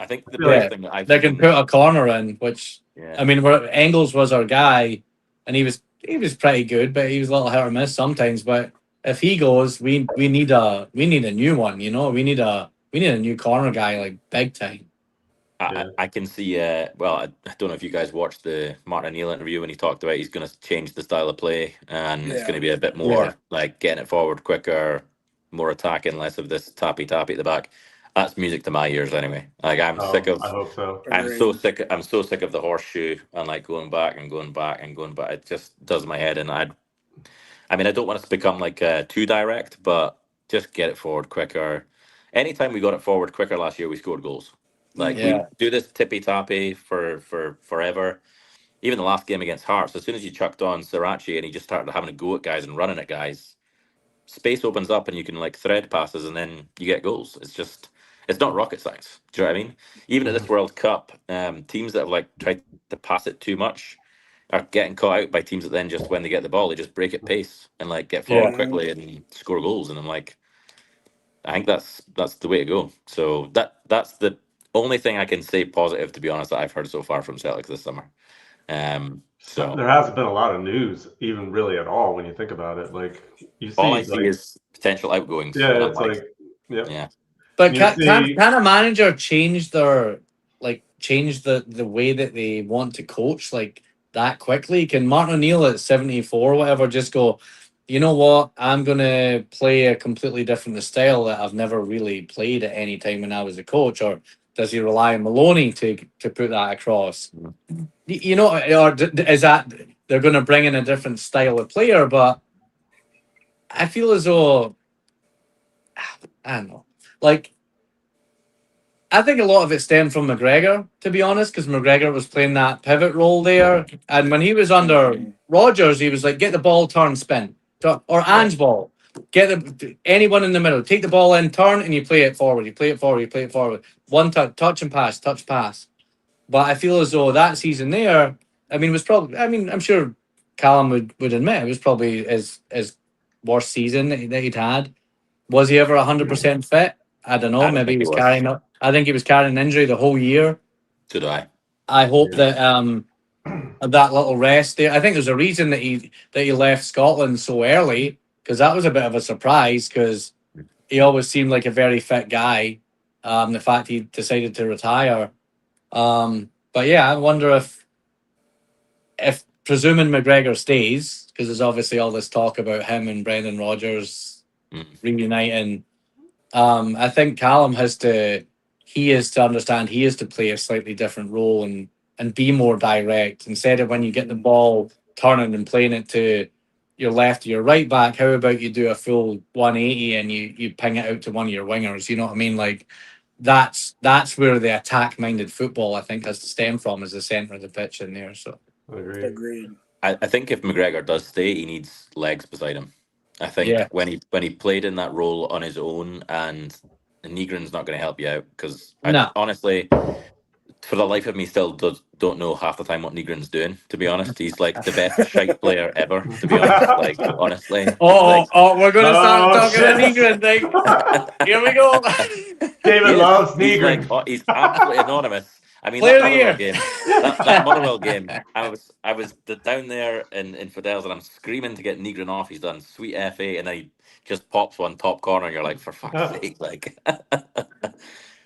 I think the Yeah. best thing that I've they can seen. put a corner in. Which Yeah. I mean, Engels was our guy, and he was pretty good, but he was a little hit or miss sometimes. But if he goes, we need a new one. You know, we need a new corner guy like big time. I can see. Well, I don't know if you guys watched the Martin O'Neill interview when he talked about he's going to change the style of play and it's going to be a bit more like getting it forward quicker, more attacking, less of this tappy at the back. That's music to my ears anyway. Like I'm sick of. I hope so. I'm so sick. I'm so sick of the horseshoe and like going back and going back and going back. It just does my head in. I mean, I don't want us to become like too direct, but just get it forward quicker. Anytime we got it forward quicker last year, we scored goals. Like we do this tippy tappy for forever. Even the last game against Hearts, as soon as you chucked on Sriracha and he just started having a go at guys and running at guys, space opens up and you can like thread passes and then you get goals. It's not rocket science. Do you know what I mean? Even at this World Cup, teams that have like tried to pass it too much are getting caught out by teams that then just when they get the ball, they just break at pace and like get forward quickly and score goals. And I'm like, I think that's the way to go. So that's the only thing I can say positive, to be honest, that I've heard so far from Celtic this summer. So there hasn't been a lot of news, even really at all, when you think about it. Like you see, all I see is potential outgoings. Yeah, it's like yeah. But can a manager change the way that they want to coach like that quickly? Can Martin O'Neill at 74 or whatever just go, you know what, I'm gonna play a completely different style that I've never really played at any time when I was a coach? Or does he rely on Maloney to put that across? You know, or is that they're going to bring in a different style of player? But I feel as though, I don't know, like, I think a lot of it stemmed from McGregor, to be honest, because McGregor was playing that pivot role there. And when he was under Rodgers, he was like, get the ball, turn, spin. Or Ange ball. Get anyone in the middle. Take the ball in, turn, and you play it forward. You play it forward, you play it forward. One touch and pass, touch, pass. But I feel as though that season there, I mean, was probably, I mean, I'm sure Callum would admit it was probably his worst season that he'd had. Was he ever 100% fit? I don't know. I don't Maybe think he he was was. carrying. I think he was carrying an injury the whole year. So do I. I hope Yeah. that little rest there. I think there's a reason that he left Scotland so early, because that was a bit of a surprise, because he always seemed like a very fit guy. The fact he decided to retire. But yeah, I wonder if presuming McGregor stays, because there's obviously all this talk about him and Brendan Rodgers reuniting. I think Callum has to understand he has to play a slightly different role and be more direct, instead of when you get the ball turning and playing it to your left or your right back. How about you do a full 180 and you ping it out to one of your wingers? You know what I mean? Like that's where the attack minded football, I think, has to stem from, is the centre of the pitch in there. So Agreed. I think if McGregor does stay, he needs legs beside him. I think Yeah. when he played in that role on his own, and Negren's not going to help you out, because No. honestly, for the life of me, still don't know half the time what Negren's doing. To be honest, he's like the best shite player ever. To be honest, like honestly. We're gonna start talking shit. the Negrin thing. Here we go. David loves He's Negrin. like he's absolutely anonymous. I mean, Player that of the Motherwell year. game, that Motherwell game, I was down there in Infidels, and I'm screaming to get Negrin off. He's done sweet FA, and then he just pops one top corner, and you're like, for fuck's sake, like.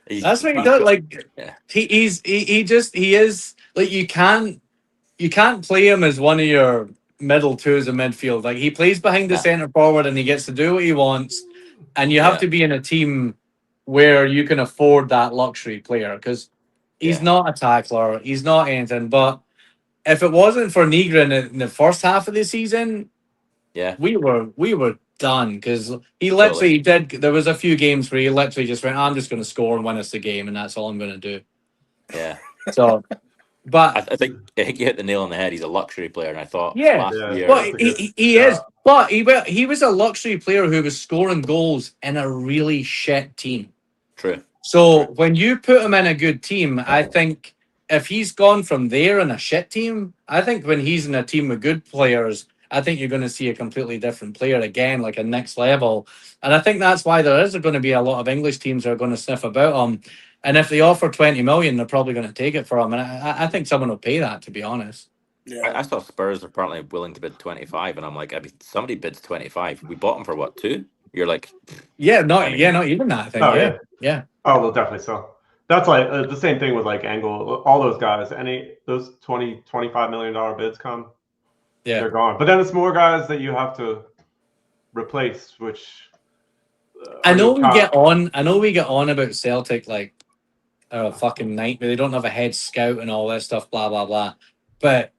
That's what he does. Like yeah. he is like you can't play him as one of your middle twos in midfield. Like he plays behind the centre forward and he gets to do what he wants. And you have to be in a team where you can afford that luxury player, because he's not a tackler, he's not anything. But if it wasn't for Negrin in the first half of the season, we were done, because he literally did. There was a few games where he literally just went, I'm just going to score and win us the game, and that's all I'm going to do. Yeah. So, but I think you hit the nail on the head. He's a luxury player, and I thought last year, but he is. But he was a luxury player who was scoring goals in a really shit team. True. So when you put him in a good team, I think if he's gone from there in a shit team, I think when he's in a team with good players, I think you're going to see a completely different player again, like a next level. And I think that's why there is going to be a lot of English teams that are going to sniff about him. And if they offer 20 million, they're probably going to take it for him. And I think someone will pay that, to be honest. Yeah. I saw Spurs are apparently willing to bid 25, and I'm like, I mean, somebody bids 25. We bought him for what, 2? You're like, not even that. I think. Yeah. Oh, they'll definitely sell. That's like the same thing with like Angle. All those guys, those $20-25 million bids come, they're gone. But then it's more guys that you have to replace, which I know we get on about Celtic like a fucking nightmare. They don't have a head scout and all this stuff, blah blah blah. But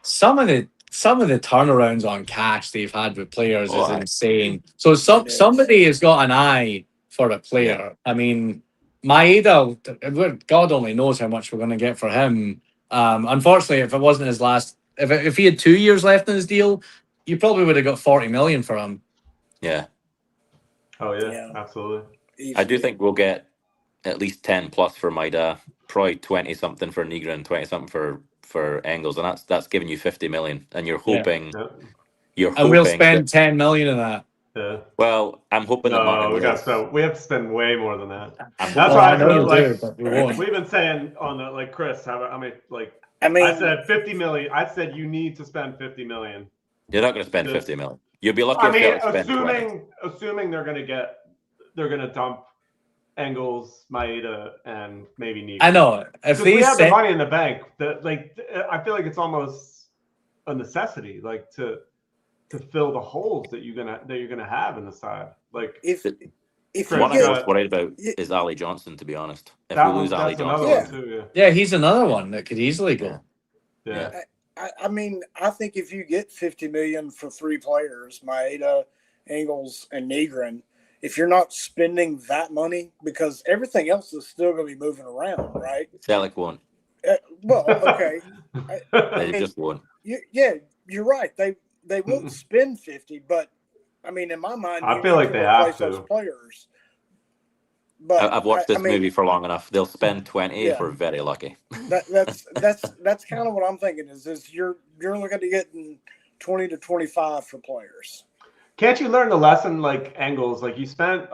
some of the turnarounds on cash they've had with players is insane. So somebody has got an eye for a player. I mean, Maeda, God only knows how much we're going to get for him. Unfortunately, if it wasn't his last, if he had 2 years left in his deal, you probably would have got 40 million for him. Yeah. Oh yeah, absolutely. I do think we'll get at least 10 plus for Maeda, probably 20 something for Negrin, 20 something for Engels, and that's giving you 50 million. And you're hoping, and we'll spend 10 million of that. Yeah. Well, I'm hoping that Martin we have to spend way more than that. That's why I feel like we've been saying on the like Chris. I said 50 million. I said you need to spend 50 million. You're not going to spend 50 million. You'll be lucky if Celtic spend 20. Assuming they're going to dump Engels, Maeda, and maybe Negrin. I know if we have the money in the bank, I feel like it's almost a necessity, like to fill the holes that you're gonna have in the side. Like if what I'm most worried about is Ali Johnson, to be honest. If we lose Ali Johnson, he's another one that could easily go. Yeah. I mean, I think if you get 50 million for 3 players, Maeda, Engels, and Negrin, if you're not spending that money, because everything else is still going to be moving around, right? Celtic won't. Well, okay. They just won't. Yeah, you're right. They won't spend 50, but I mean, in my mind, I feel like they have to. Those players. But I've watched this movie for long enough. They'll spend 20 if we're very lucky. That's kind of what I'm thinking. Is you're looking at getting 20 to 25 for players. Can't you learn the lesson like Engels? Like you spent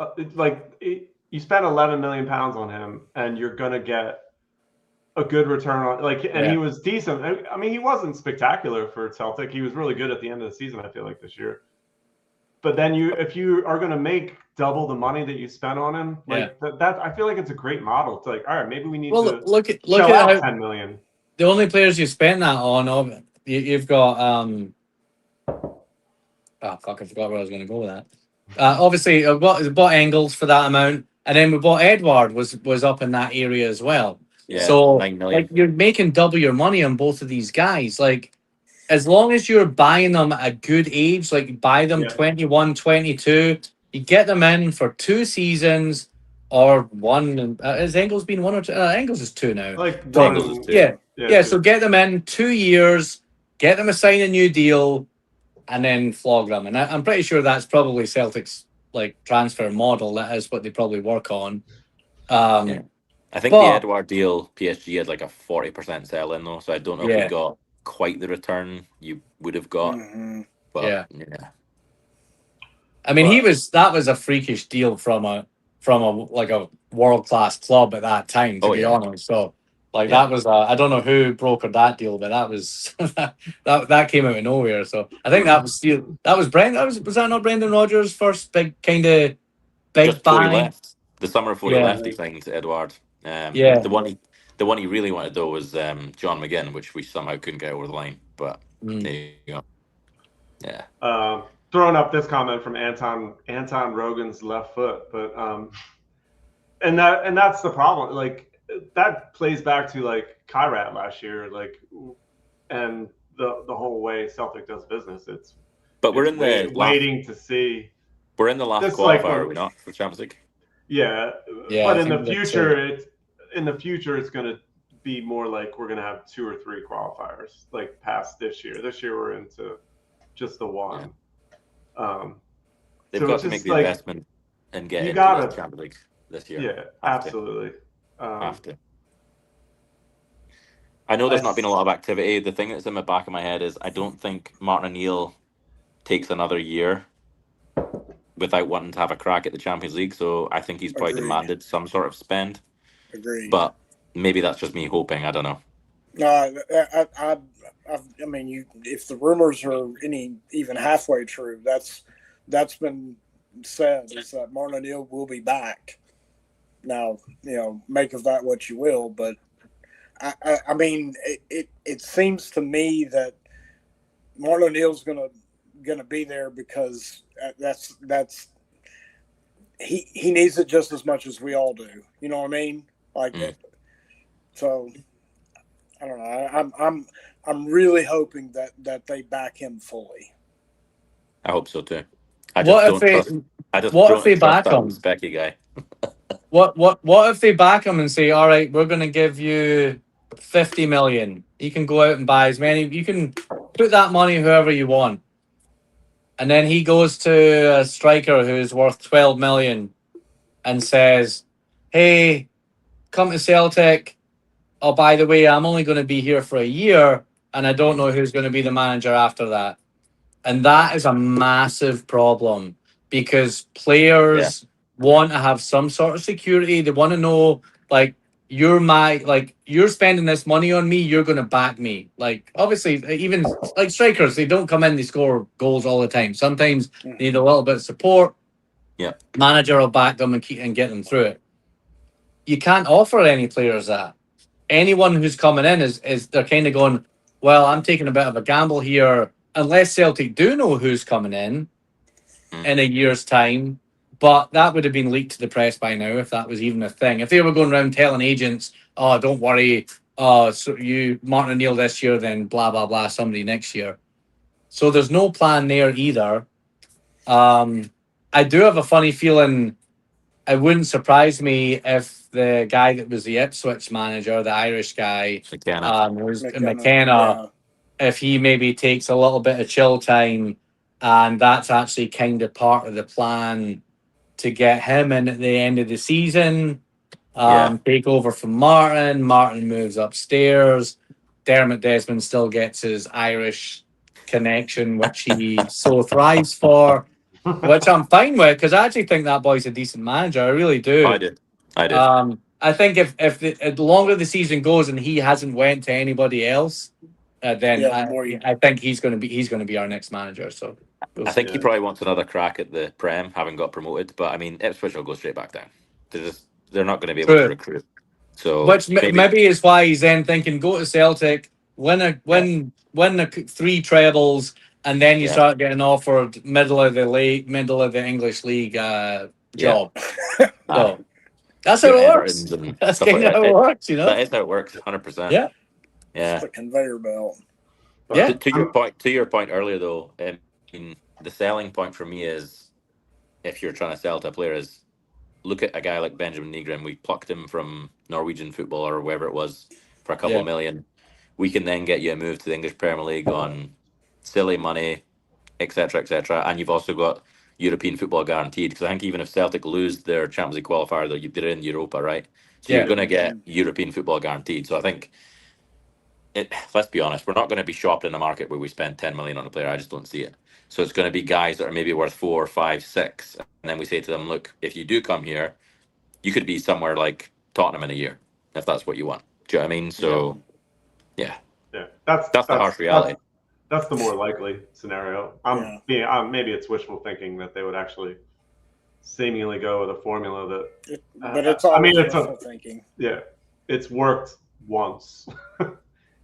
you spent 11 million pounds on him, and you're gonna get a good return on and he was decent. I mean, he wasn't spectacular for Celtic. He was really good at the end of the season, I feel like, this year. But then if you are going to make double the money that you spent on him, that I feel like it's a great model to all right, maybe we need to look at out how 10 million. The only players you spent that on, you've got I forgot where I was going to go with that. Obviously, we bought Engels for that amount, and then we bought Edward was up in that area as well. Yeah, so 9 million. you're making double your money on both of these guys. As long as you're buying them at a good age, buy them 21, 22, you get them in for 2 seasons or one. Has Engels been 1 or 2? Engels is 2 now. Engels is 2. Yeah. So get them in 2 years, get them to sign a new deal, and then flog them. And I'm pretty sure that's probably Celtic's transfer model. That is what they probably work on. I think the Edward deal, PSG had a 40% sell-in though, so I don't know if we got quite the return you would have got. Mm-hmm. But yeah. I mean, that was a freakish deal from a world-class club at that time, to be honest. So that was I don't know who brokered that deal, but that was that came out of nowhere. So I think that was was that not Brendan Rodgers' first big buy? Left. The summer before he left, he signed Edward. The one he really wanted though was John McGinn, which we somehow couldn't get over the line. But there you go. Yeah. Throwing up this comment from Anton Rogan's left foot, but and that's the problem. That plays back to Kairat last year, and the whole way Celtic does business. We're in the waiting to see. We're in the last qualifier, are we not, for Champions League? Yeah, but in the future, it's going to be more we're going to have 2 or 3 qualifiers, past this year. This year we're into just the one. They've got to make the investment and get into the Champions League this year. Yeah, absolutely. Have to. I know there's not been a lot of activity. The thing that's in the back of my head is I don't think Martin O'Neill takes another year without wanting to have a crack at the Champions League. So I think he's probably demanded some sort of spend. Agreed. But maybe that's just me hoping. I don't know. No, I mean, if the rumors are even halfway true, that's been said, is that Martin O'Neill will be back. Now, make of that what you will, but I mean, it seems to me that Martin O'Neill's gonna be there because that's he needs it just as much as we all do. You know what I mean? So I don't know. I'm really hoping that they back him fully. I hope so too. I just don't trust that Becky guy. What if they back him and say, all right, we're going to give you 50 million. You can go out and buy as many. You can put that money whoever you want. And then he goes to a striker who's worth 12 million and says, hey, come to Celtic. Oh, by the way, I'm only going to be here for a year and I don't know who's going to be the manager after that. And that is a massive problem because players want to have some sort of security. They want to know, you're spending this money on me, you're going to back me. Obviously, even strikers, they don't come in, they score goals all the time. Sometimes they need a little bit of support. Yeah. Manager will back them and get them through it. You can't offer any players that. Anyone who's coming in is they're kind of going, well, I'm taking a bit of a gamble here, unless Celtic do know who's coming in a year's time. But that would have been leaked to the press by now if that was even a thing. If they were going around telling agents, oh, don't worry, so you Martin O'Neill this year, then blah, blah, blah, somebody next year. So there's no plan there either. I do have a funny feeling it wouldn't surprise me if the guy that was the Ipswich manager, the Irish guy, McKenna, if he maybe takes a little bit of chill time, and that's actually kind of part of the plan to get him in at the end of the season, take over from Martin. Martin moves upstairs. Dermot Desmond still gets his Irish connection, which he so thrives for. which I'm fine with because I actually think that boy's a decent manager. I really do. I did. I think if the longer the season goes and he hasn't went to anybody else, then I think he's going to be our next manager. So I think he probably wants another crack at the Prem, having got promoted. But I mean, Ipswich will go straight back down. They're not going to be able to recruit. So which maybe is why he's then thinking go to Celtic, win the 3 trebles, and then you start getting offered middle of the English league job. So that's how it works. That's kind of how it works, you know. That is how it works, 100%. Yeah. It's the conveyor belt. Yeah. To your point earlier, though, the selling point for me is, if you're trying to sell to a player, is look at a guy like Benjamin Nygren. We plucked him from Norwegian football or wherever it was for a couple of million. We can then get you a move to the English Premier League on silly money, etc., etc. And you've also got European football guaranteed, because I think even if Celtic lose their Champions League qualifier, they're in Europa, right? So you're going to get European football guaranteed. So I think, let's be honest, we're not going to be shopped in a market where we spend 10 million on a player. I just don't see it. So it's going to be guys that are maybe worth 4, 5, 6, and then we say to them, look, if you do come here, you could be somewhere like Tottenham in a year, if that's what you want. Do you know what I mean? So yeah. That's the harsh reality. That's the more likely scenario. Maybe it's wishful thinking that they would actually seemingly go with a formula that. But it's all wishful thinking. Yeah, it's worked once.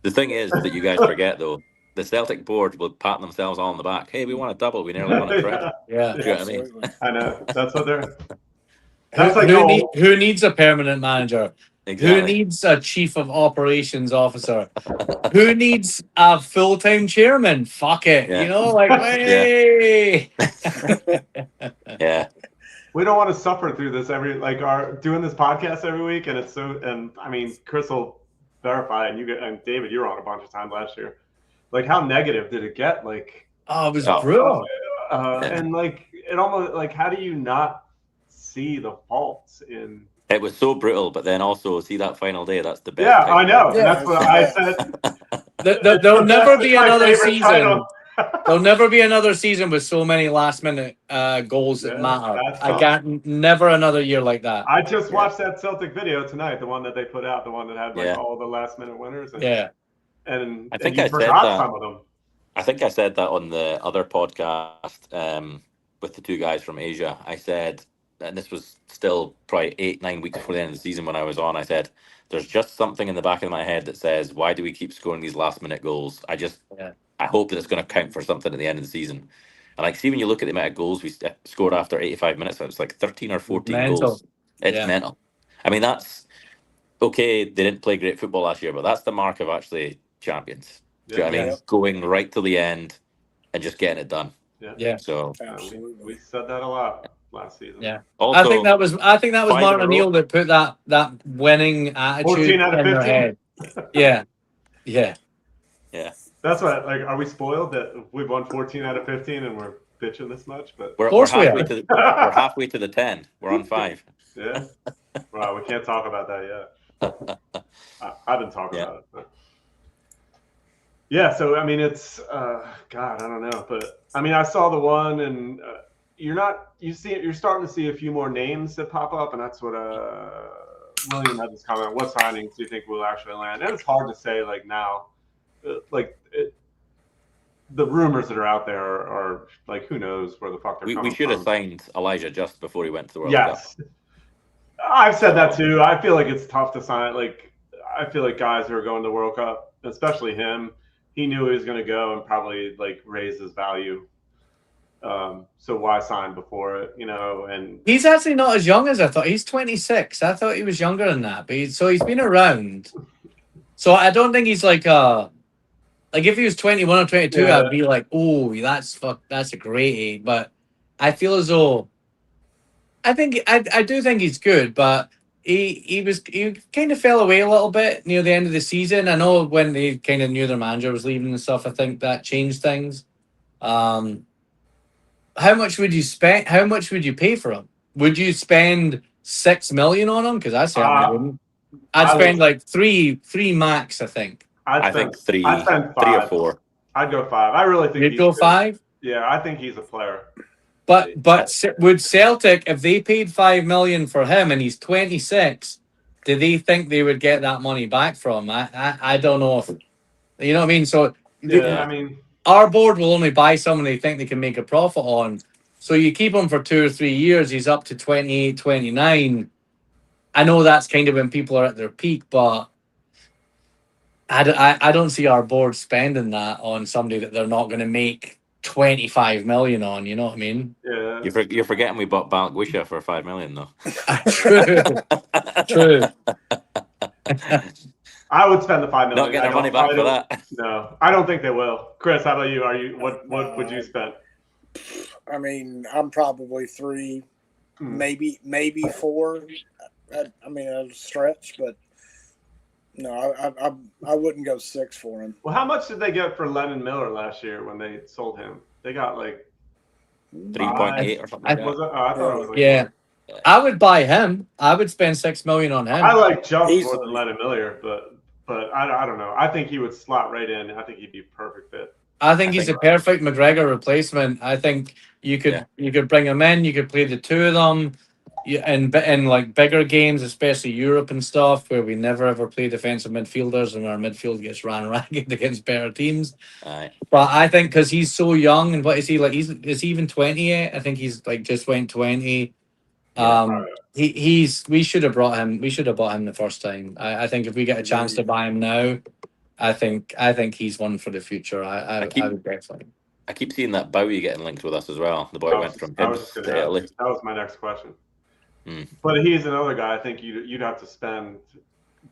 The thing is that you guys forget, though, the Celtic board will pat themselves on the back. Hey, we won a double. We nearly won a treble. Yeah, do you know what I mean? I know. That's what they're. That's who needs a permanent manager? Exactly. Who needs a chief of operations officer? Who needs a full-time chairman? Fuck it. You know, like, hey. Yeah. We don't want to suffer through this doing this podcast every week, and it's so. And I mean, Chris will verify, and David, you were on a bunch of times last year. Like, how negative did it get? Like, it was brutal. And like, it almost like, how do you not see the faults in? It was so brutal, but then also see that final day. That's the best. Yeah, I know. Yeah. That's what I said. There'll never be another season. There'll never be another season with so many last-minute goals that matter. I got never another year like that. I just watched that Celtic video tonight, the one that they put out, the one that had all the last-minute winners. And, and I think I forgot some of them. I think I said that on the other podcast with the 2 guys from Asia. I said, and this was still probably 8-9 weeks before the end of the season when I was on, I said, there's just something in the back of my head that says, why do we keep scoring these last-minute goals? I hope that it's going to count for something at the end of the season. And like, see, when you look at the amount of goals we scored after 85 minutes, it was like 13 or 14 goals. It's mental. I mean, that's okay. They didn't play great football last year, but that's the mark of actually champions. Do you know what I mean? Going right to the end and just getting it done. Yeah. So we said that a lot last season. Yeah. Also, I think that was Martin O'Neill that put that winning attitude 14 out of 15. in their head. Yeah. That's what. Like, are we spoiled that we've won 14 out of 15 and we're bitching this much? But we're halfway to the 10. We're on 5. Yeah. Wow, we can't talk about that yet. I've been talking about it. But. Yeah. So I mean, it's God, I don't know, but I mean, I saw the one, and you're starting to see a few more names that pop up, and that's what William had this comment. What signings do you think will actually land? And it's hard to say like now. The rumors that are out there are like, who knows where the fuck they're coming from. We should have signed Elijah just before he went to the World Cup. Yes, I've said that too. I feel like it's tough to sign. Like, I feel like guys who are going to the World Cup, especially him, he knew he was going to go and probably like raise his value. So why sign before it, you know? And he's actually not as young as I thought. He's 26. I thought he was younger than that, but he's been around. So I don't think he's like if he was 21 or 22, I'd be like, oh, that's a great age. But I feel as though I do think he's good, but he kind of fell away a little bit near the end of the season. I know when they kind of knew their manager was leaving and stuff, I think that changed things. How much would you spend? How much would you pay for him? Would you spend $6 million on him? Because I certainly wouldn't. I'd spend like three max, I think. I think 3 I'd spend 3 or 4. I'd go 5. I really think you'd go 5. Yeah, I think he's a player. would Celtic, if they paid $5 million for him and he's 26, do they think they would get that money back from? I don't know if you know what I mean. So Yeah, I mean, our board will only buy someone they think they can make a profit on. So you keep him for 2 or 3 years, he's up to 28, 29. I know that's kind of when people are at their peak, but I don't see our board spending that on somebody that they're not going to make 25 million on. You know what I mean? yeah. You're forgetting we bought Balak for $5 million though. True. I would spend the $5 million. Not getting our money back for that. No, I don't think they will. Chris, how about you? What would you spend? I mean, I'm probably 3, maybe 4. I mean, a stretch, but no, I wouldn't go 6 for him. Well, how much did they get for Lennon Miller last year when they sold him? They got like 3.8 or something like that. Was it? Oh, I thought it was like Yeah. I would buy him. I would spend $6 million on him. I like Jump Easily. more than Lennon Miller, but I don't know. I think he would slot right in. I think he'd be a perfect fit. I think he's a perfect McGregor replacement. I think you could bring him in. You could play the two of them, in like bigger games, especially Europe and stuff, where we never ever play defensive midfielders and our midfield gets ran ragged against better teams. Aye. But I think because he's so young, and what is he like? Is he even 20 yet? I think he's like just went 20. We should have brought him. We should have bought him the first time. I think if we get a chance to buy him now, I think he's one for the future. I would definitely. I keep seeing that Bowie getting linked with us as well. The boy went from Hibs to Italy. That was my next question. But he's another guy. I think you'd have to spend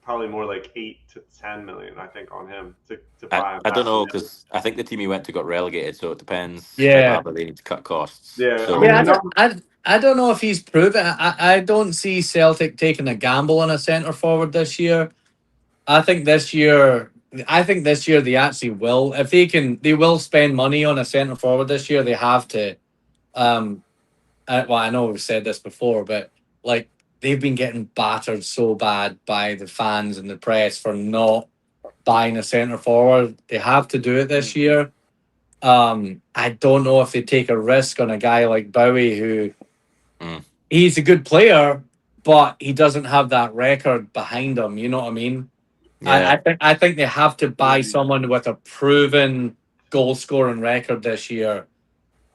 probably more like 8 to 10 million. I think on him to buy him. I don't know, because I think the team he went to got relegated, so it depends. Yeah, they need to cut costs. Yeah, so, I don't know if he's proven. I don't see Celtic taking a gamble on a centre forward this year. I think this year they actually will. If they will spend money on a centre forward this year. They have to. I know we've said this before, but like they've been getting battered so bad by the fans and the press for not buying a centre forward. They have to do it this year. I don't know if they take a risk on a guy like Bowie, who he's a good player, but he doesn't have that record behind him. You know what I mean? Yeah. I think they have to buy someone with a proven goal scoring record this year,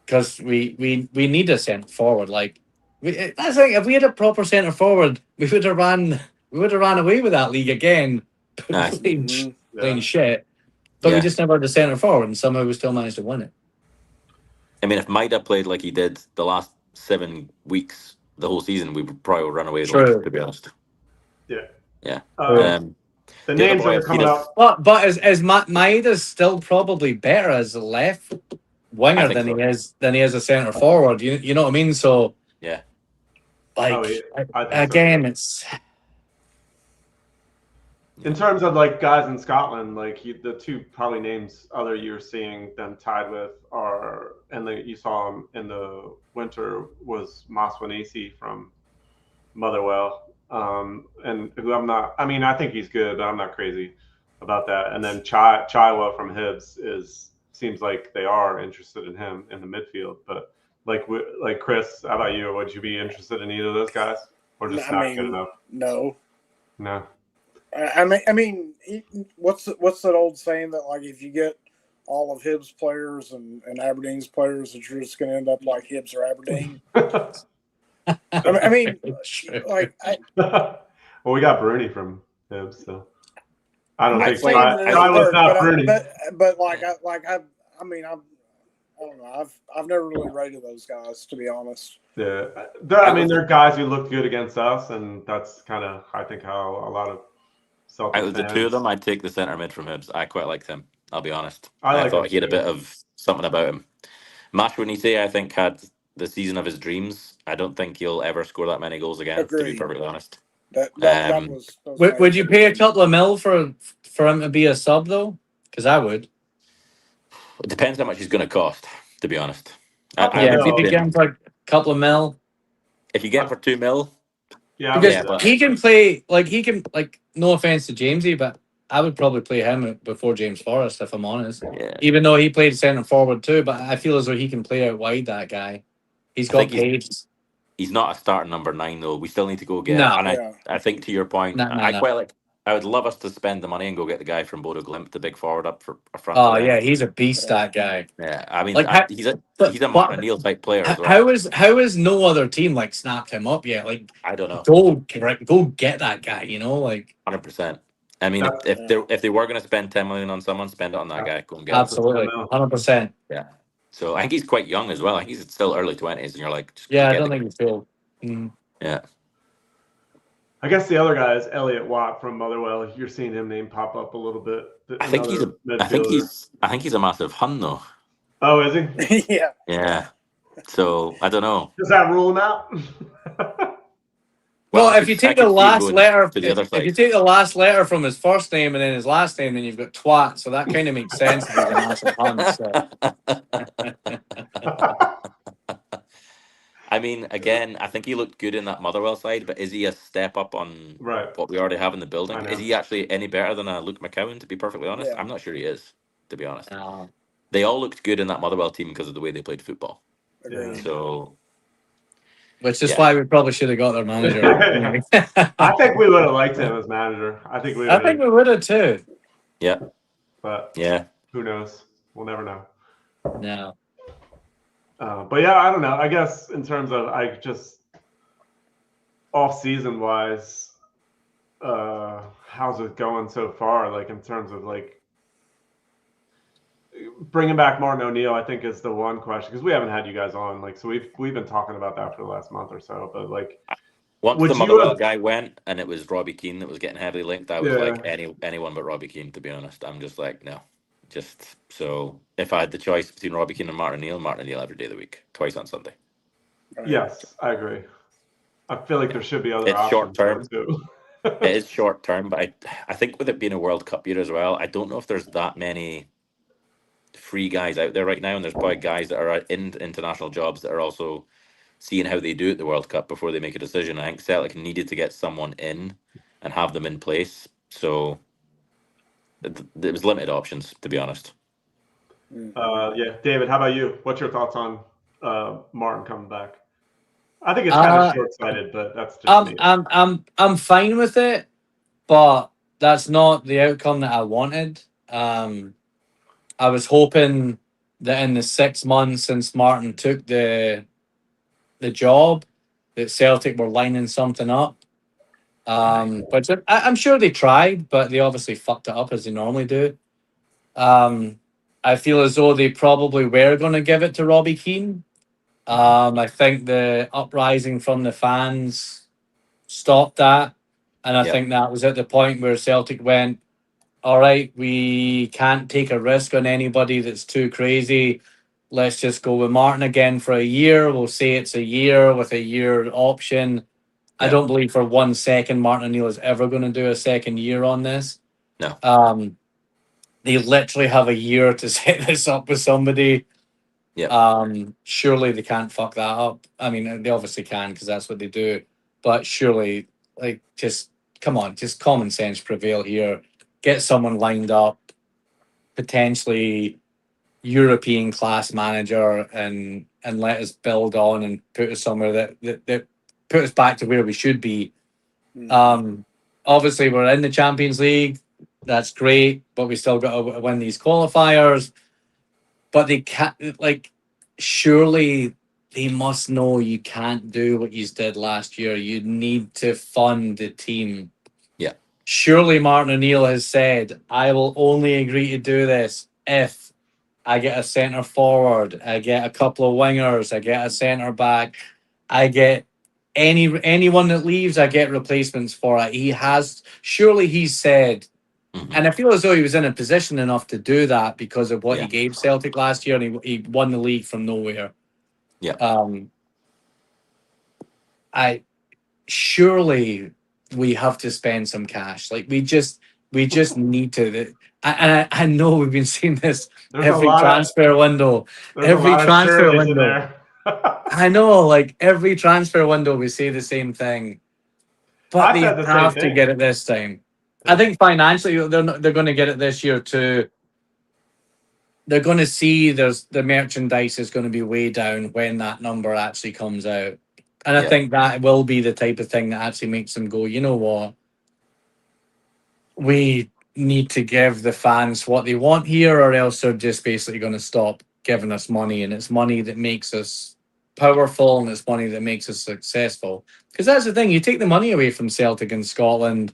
because we need a centre forward. Like that's like if we had a proper centre forward, we would have ran away with that league again, playing shit. But we just never had the centre forward, and somehow we still managed to win it. I mean, if Maida played like he did the last 7 weeks, the whole season, we would probably run away with him, to be honest. Yeah. The names that are coming up. But is Maida's still probably better as a left winger than he is a centre forward. You know what I mean? So yeah, like again, it's in terms of like guys in Scotland, like the two probably names other you're seeing them tied with are, and you saw him in the winter, was Maswanisi from Motherwell. And who I think he's good, but I'm not crazy about that. And then Chaiwa from Hibs seems like they are interested in him in the midfield. But like Chris, how about you? Would you be interested in either of those guys, or just not good enough? No. I mean, what's that old saying that like if you get all of Hibs players and Aberdeen's players, that you're just going to end up like Hibs or Aberdeen? I mean, like, well, we got Bruni from Hibs, so I don't think I was not Bruni. But I don't know. I've never really rated those guys, to be honest. Yeah, they're guys who looked good against us, and that's kind of I think how a lot of Celtic out of the fans, two of them, I'd take the centre mid from Hibs. I quite liked him. I'll be honest. I thought he had a bit of something about him. Maswanisi, I think, had the season of his dreams. I don't think he'll ever score that many goals again. Agreed. To be perfectly honest. That was would you pay a couple of mil for him to be a sub though? Because I would. It depends how much he's going to cost. To be honest. If you get him for a couple of mil. If you get him for 2 mil. Yeah, because he can play no offense to Jamesy, but I would probably play him before James Forrest, if I'm honest. Yeah. Even though he played centre forward too, but I feel as though he can play out wide, that guy. He's I got think pace. he's not a starting number 9 though. We still need to go get. No. And Yeah. I think to your point, No. I quite like. I would love us to spend the money and go get the guy from Bodo Glimt, the big forward up for a front. Oh for them. yeah, he's a beast. Yeah. That guy. Yeah, I mean, Like, how, he's but a Martin O'Neill type player as well. how is no other team like snapped him up yet? Like, I don't know. go get that guy. You know, like 100%. I mean, That's- if they were going to spend 10 million on someone, spend it on that guy. Go and get him. absolutely, 100%. Yeah. So I think he's quite young as well. I think he's still early 20s, and you're like, just Yeah, I get don't the- think he's failed. Mm. Yeah. I guess the other guy is Elliot Watt from Motherwell. You're seeing him name pop up a little bit. I think he's a massive Hun though. Oh, is he? Yeah. Yeah. So I don't know. Does that rule him out? Well, I if you could- take I could the see last going letter, to the other if side. you take the last letter from his first name and then his last name, then you've got twat. So that kind of makes sense. If he's a massive Hun. So. I mean, again, I think he looked good in that Motherwell side, but is he a step up on Right. what we already have in the building? I know. Is he actually any better than a Luke McCowan, to be perfectly honest? Yeah. I'm not sure he is, to be honest. No. They all looked good in that Motherwell team because of the way they played football. Agreed. So, Which is Yeah. why we probably should have got their manager. I think we would have liked him as manager. I think we would have too. yeah, but yeah. who knows? We'll never know. No. But yeah, I don't know. I guess in terms of off-season wise, how's it going so far? Like in terms of like bringing back Martin O'Neill, I think is the one question because we haven't had you guys on. Like, so we've been talking about that for the last month or so. But like, Once would the you Motherwell have- guy went and it was Robbie Keane that was getting heavily linked, I was Yeah. like anyone but Robbie Keane, to be honest. I'm just like, no. Just so if I had the choice between Robbie Keane and Martin O'Neill every day of the week, twice on Sunday. Right. yes, I agree. I feel like there should be other It's options short term. too. It is short term, but I think with it being a World Cup year as well, I don't know if there's that many free guys out there right now, and there's probably guys that are in international jobs that are also seeing how they do at the World Cup before they make a decision. I think Celtic needed to get someone in and have them in place, so there was limited options, to be honest. Yeah, David, how about you? What's your thoughts on Martin coming back? I think it's kind of short-sighted, but that's just me. I'm fine with it, but that's not the outcome that I wanted. I was hoping that in the 6 months since Martin took the job, that Celtic were lining something up. But I'm sure they tried, but they obviously fucked it up as they normally do. I feel as though they probably were going to give it to Robbie Keane. I think the uprising from the fans stopped that. And I think that was at the point where Celtic went, all right, we can't take a risk on anybody that's too crazy. Let's just go with Martin again for a year. We'll say it's a year with a year option. I don't believe for 1 second Martin O'Neill is ever going to do a second year on this. No. They literally have a year to set this up with somebody. Yeah. Surely they can't fuck that up. I mean, they obviously can because that's what they do. But surely, like, just come on, just common sense prevail here. Get someone lined up, potentially European class manager, and let us build on and put us somewhere that put us back to where we should be. Obviously, we're in the Champions League. That's great, but we still got to win these qualifiers. But they can't, like, surely they must know you can't do what you did last year. You need to fund the team. Yeah. Surely Martin O'Neill has said, I will only agree to do this if I get a centre forward, I get a couple of wingers, I get a centre back, I get anyone that leaves, I get replacements for it. Surely he's said, and I feel as though he was in a position enough to do that because of what he gave Celtic last year, and he won the league from nowhere. Yeah. Surely we have to spend some cash. Like we just need to. I know we've been seeing this every transfer window. Every transfer window. I know, like every transfer window, we say the same thing. But they have to get it this time. I think financially they're going to get it this year too. they're going to see the merchandise is going to be way down when that number actually comes out. And I think that will be the type of thing that actually makes them go, you know what? We need to give the fans what they want here, or else they're just basically going to stop giving us money. And it's money that makes us powerful, and it's money that makes us successful. Because that's the thing, you take the money away from Celtic in Scotland,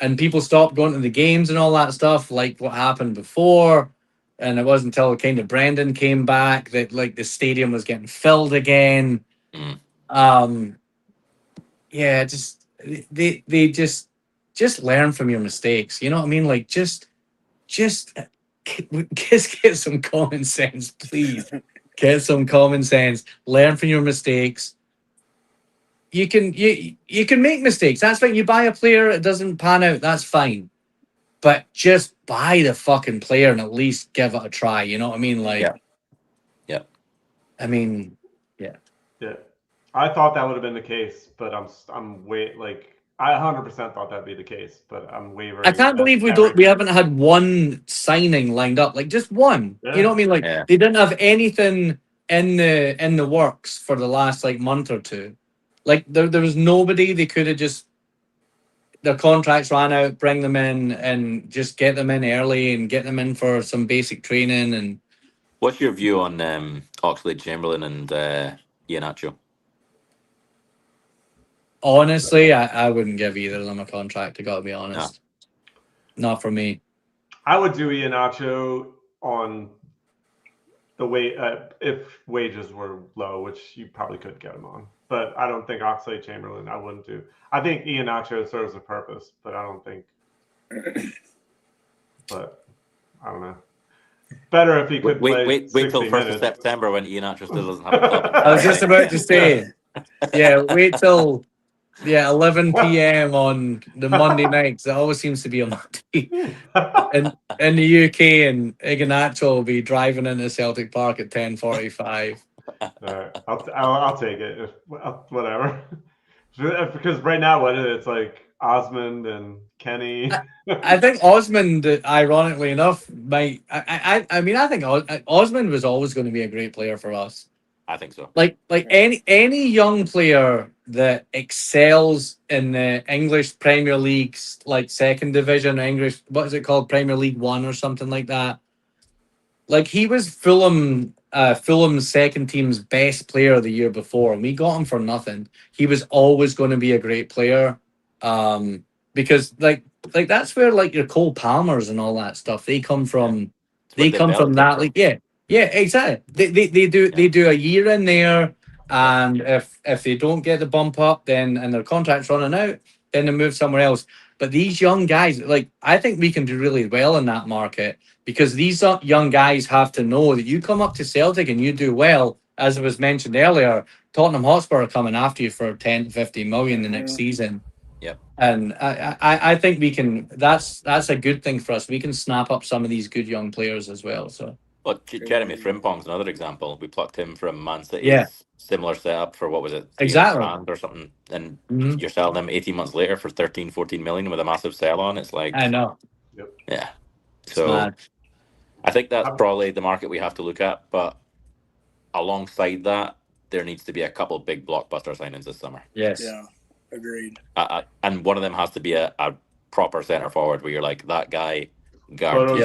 and people stop going to the games and all that stuff, like what happened before. And it wasn't until kind of Brendan came back that like the stadium was getting filled again. Yeah, they just learn from your mistakes. You know what I mean? Like just get some common sense, please. Get some common sense. Learn from your mistakes. You can make mistakes. That's fine. You buy a player, it doesn't pan out. That's fine. But just buy the fucking player and at least give it a try. You know what I mean? Like, yeah. I mean, yeah. I thought that would have been the case, but I'm like I 100% thought that'd be the case, but I'm wavering. I can't believe we haven't had one signing lined up, like just one. Yeah. You know what I mean? Like they didn't have anything in the works for the last like month or two. Like there was nobody they could have just their contracts ran out, bring them in and just get them in early and get them in for some basic training. And what's your view on Oxlade-Chamberlain and Iheanacho? Honestly, I wouldn't give either of them a contract. I gotta be honest, not for me. I would do Iheanacho on the way if wages were low, which you probably could get him on. But I don't think Oxlade-Chamberlain. I wouldn't do. I think Iheanacho serves a purpose, but I don't think. But I don't know. Better if he could wait till 1st of September when Iheanacho still doesn't have a club. I was just about to say, wait till 11 p.m. on the Monday nights. That always seems to be a Monday in the UK, and Iheanacho will be driving into Celtic Park at 10:45. All right, I'll take it. Whatever. Because right now, it's like Osmond and Kenny. I think Osmond, ironically enough, might. I mean, I think Osmond was always going to be a great player for us. I think so. Like any young player that excels in the English Premier League's like second division, English, what is it called, Premier League 1 or something like that. Like he was Fulham's second team's best player the year before, and we got him for nothing. He was always going to be a great player, because like that's where like your Cole Palmers and all that stuff they come from. They come from that league. Yeah, exactly. They do a year in there, and if they don't get the bump up, then and their contract's running out, then they move somewhere else. But these young guys, like I think we can do really well in that market, because these young guys have to know that you come up to Celtic and you do well, as it was mentioned earlier, Tottenham Hotspur are coming after you for 10 to 15 million the next season. Yep. And I think we can. That's a good thing for us. We can snap up some of these good young players as well. So. Well, Jeremy Frimpong's another example. We plucked him from Man City's similar setup for, what was it, exactly, or something, and you're selling him 18 months later for 13-14 million with a massive sell on. It's like, I know. Yep. Yeah. So I think that's probably the market we have to look at. But alongside that, there needs to be a couple of big blockbuster signings this summer. Yes. Yeah. Agreed. And one of them has to be a proper centre forward where you're like, that guy guaranteed.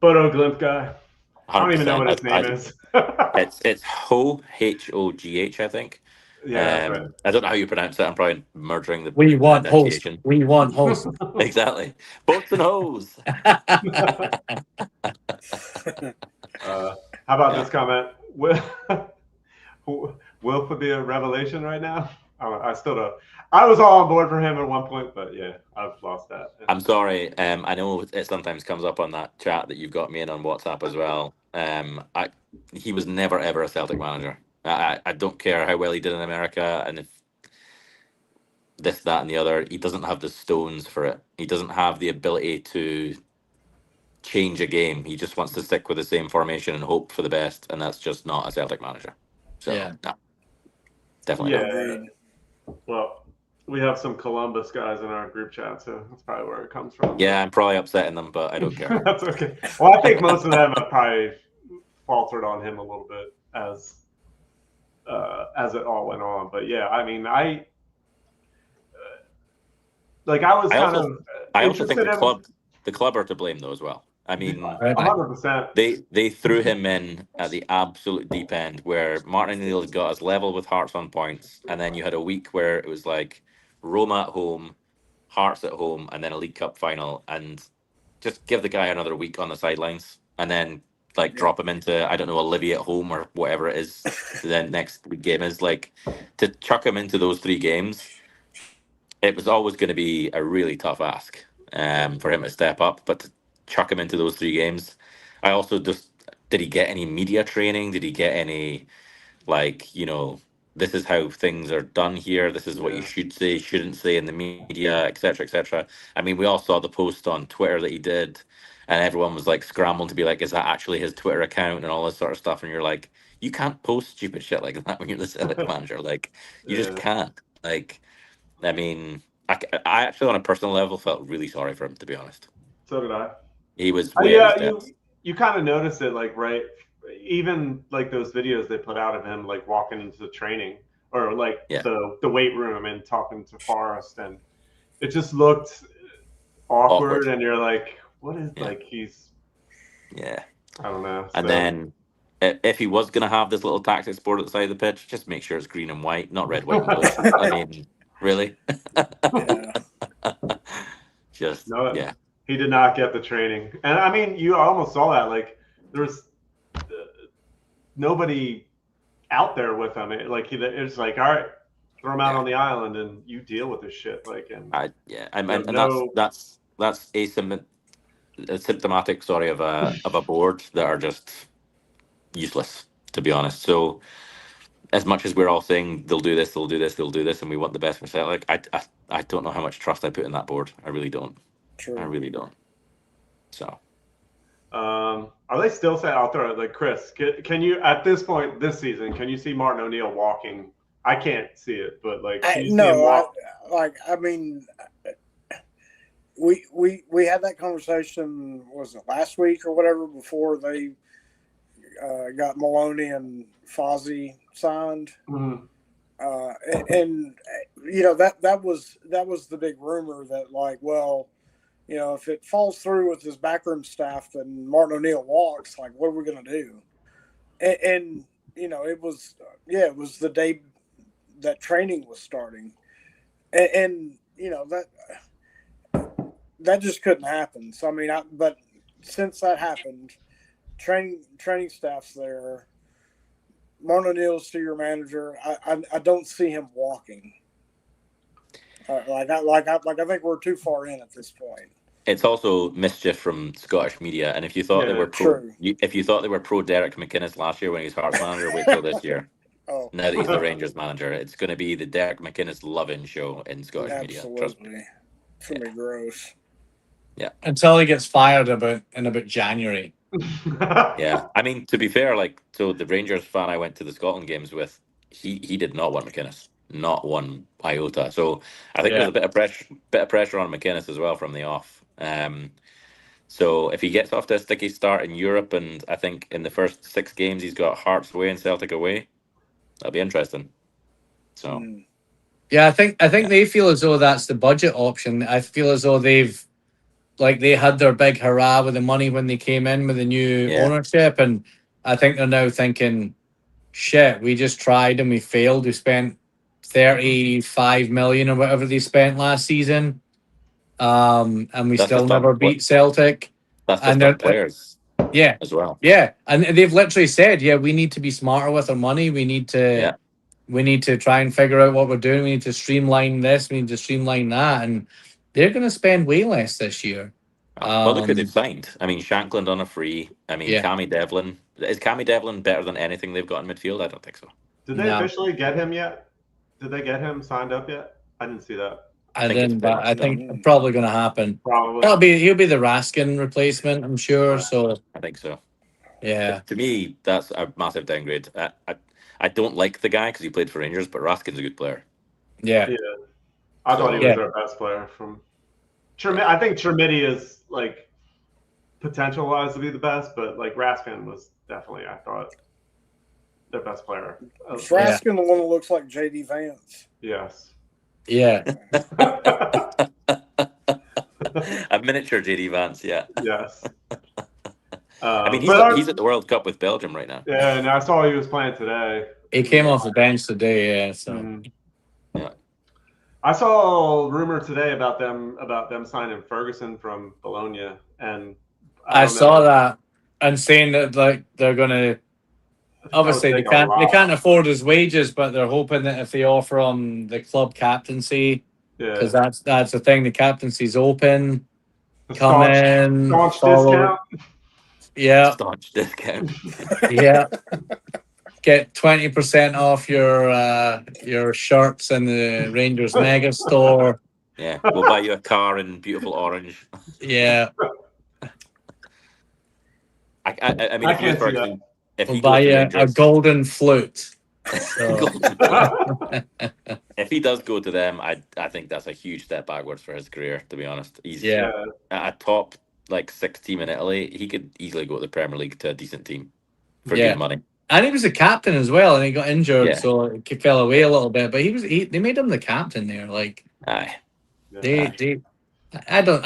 Photo Glimp guy. 100%. I don't even know what his name is. It's Hogh, I think. Yeah, right. I don't know how you pronounce it. I'm probably murdering the We want host. We want host. Exactly. Boats and hoes. How about this comment? Wilf would be a revelation right now. I still don't. I was all on board for him at one point, but yeah, I've lost that. I'm sorry. I know it sometimes comes up on that chat that you've got me in on WhatsApp as well. He was never ever a Celtic manager. I don't care how well he did in America, and if this, that, and the other, he doesn't have the stones for it. He doesn't have the ability to change a game. He just wants to stick with the same formation and hope for the best, and that's just not a Celtic manager. So, no, definitely not. Well, We have some Columbus guys in our group chat, so that's probably where it comes from. Yeah, I'm probably upsetting them, but I don't care. That's okay. Well, I think most of them have probably faltered on him a little bit as it all went on. But yeah, I mean, I was kind of I also think interested the club are to blame though as well. I mean, 100%. they threw him in at the absolute deep end where Martin O'Neill got us level with Hearts on points, and then you had a week where it was like Roma at home, Hearts at home, and then a League Cup final, and just give the guy another week on the sidelines, and then like drop him into, I don't know, Olivia at home or whatever it is the next game is. Like, to chuck him into those 3 games, it was always going to be a really tough ask for him to step up, but to chuck him into those 3 games, I also just, did he get any media training? Did he get any, like, this is how things are done here. This is what you should say, shouldn't say in the media, etc., etc. I mean, we all saw the post on Twitter that he did, and everyone was like scrambling to be like, is that actually his Twitter account and all this sort of stuff? And you're like, you can't post stupid shit like that when you're the Celtic manager. Like, you just can't. Like, I mean, I actually, on a personal level, felt really sorry for him, to be honest. So did I. He was way out of his depth. You kind of notice it, like, right, even like those videos they put out of him like walking into the training or like the weight room and talking to Forrest, and it just looked awkward. And you're like, what is like he's I don't know. And then if he was going to have this little tactics board at the side of the pitch, just make sure it's green and white, not red, white, and blue. I mean, really? He did not get the training. And I mean, you almost saw that. Like, there's nobody out there with him. It's like, all right, throw him out on the island and you deal with this shit. Like, and that's symptomatic, of a board that are just useless, to be honest. So as much as we're all saying they'll do this, and we want the best for Celtic, I don't know how much trust I put in that board. I really don't. True. I really don't. So, are they still set out there? Like, Chris, can you, at this point this season, can you see Martin O'Neill walking? I can't see it, but like, I mean, we had that conversation, was it last week or whatever, before they got Maloney and Fozzie signed. Mm-hmm. And that was the big rumor that, like, well, if it falls through with his backroom staff, then Martin O'Neill walks. Like, what are we going to do? And it was the day that training was starting, and that just couldn't happen. So I mean, but since that happened, training staff's there. Martin O'Neill's to your manager. I don't see him walking. I think we're too far in at this point. It's also mischief from Scottish media, and if you thought they were pro Derek McInnes last year when he was Hearts manager, wait till this year. Now that he's the Rangers manager, it's going to be the Derek McInnes loving show in Scottish media. Trust me. It's going to be gross. Yeah. Until he gets fired in about January. Yeah, I mean, to be fair, so the Rangers fan I went to the Scotland games with, he did not want McInnes, not one iota. So I think there's a bit of pressure on McInnes as well from the off. So if he gets off to a sticky start in Europe, and I think in the first 6 games he's got Hearts away and Celtic away, that'll be interesting. So yeah, I think they feel as though that's the budget option. I feel as though they had their big hurrah with the money when they came in with the new ownership, and I think they're now thinking, shit, we just tried and we failed. We spent 35 million or whatever they spent last season, and we still never beat Celtic. That's just their players, as well. Yeah, and they've literally said, we need to be smarter with our money. We need to try and figure out what we're doing. We need to streamline this. We need to streamline that, and they're going to spend way less this year. Well, look who they've signed. I mean, Shankland on a free. I mean, Cammy Devlin. Is Cammy Devlin better than anything they've got in midfield? I don't think so. Did they officially get him yet? Did they get him signed up yet? I didn't see that. I didn't, but I think it's probably going to happen. Probably. He'll be the Raskin replacement, I'm sure. So I think so. Yeah. To me, that's a massive downgrade. I don't like the guy because he played for Rangers, but Raskin's a good player. Yeah. I thought he was Yeah. their best player from. I think Chermiti is like potential-wise to be the best, but like Raskin was definitely, I thought, their best player. Is Raskin the one that looks like J.D. Vance? Yes. Yeah. A miniature JD Vance, yeah. Yes. I mean, he's at the World Cup with Belgium right now. Yeah, and I saw he was playing today. He came off the bench today, yeah. So yeah. I saw a rumor today about them signing Ferguson from Bologna, and I saw that and saying that like they're gonna obviously they can't afford his wages, but they're hoping that if they offer him the club captaincy, because that's the thing, the captaincy's open. Come in, staunch follow. Discount. Yeah. Staunch discount. Yeah. Get 20% off your shirts in the Rangers Mega Store. Yeah, we'll buy you a car in beautiful orange. Yeah. I mean, if we'll he buy you Rangers, a golden flute. So. If he does go to them, I think that's a huge step backwards for his career, to be honest. He's at a top like 6 team in Italy. He could easily go to the Premier League to a decent team for good money. And he was a captain as well, and he got injured, so it fell away a little bit. But they made him the captain there. Like, I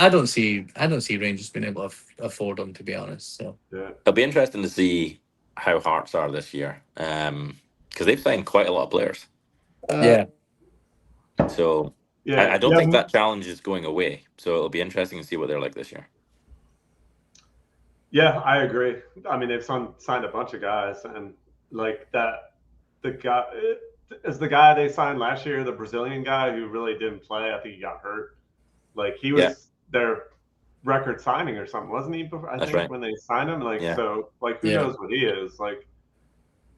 don't see Rangers being able to afford him, to be honest. So it'll be interesting to see how Hearts are this year, because they've signed quite a lot of players. So I don't think that challenge is going away. So it'll be interesting to see what they're like this year. Yeah, I agree. I mean, they've signed a bunch of guys, and like that, the guy they signed last year, the Brazilian guy who really didn't play. I think he got hurt. Like he was their record signing or something, wasn't he? Before, I think when they signed him, so like who knows what he is like.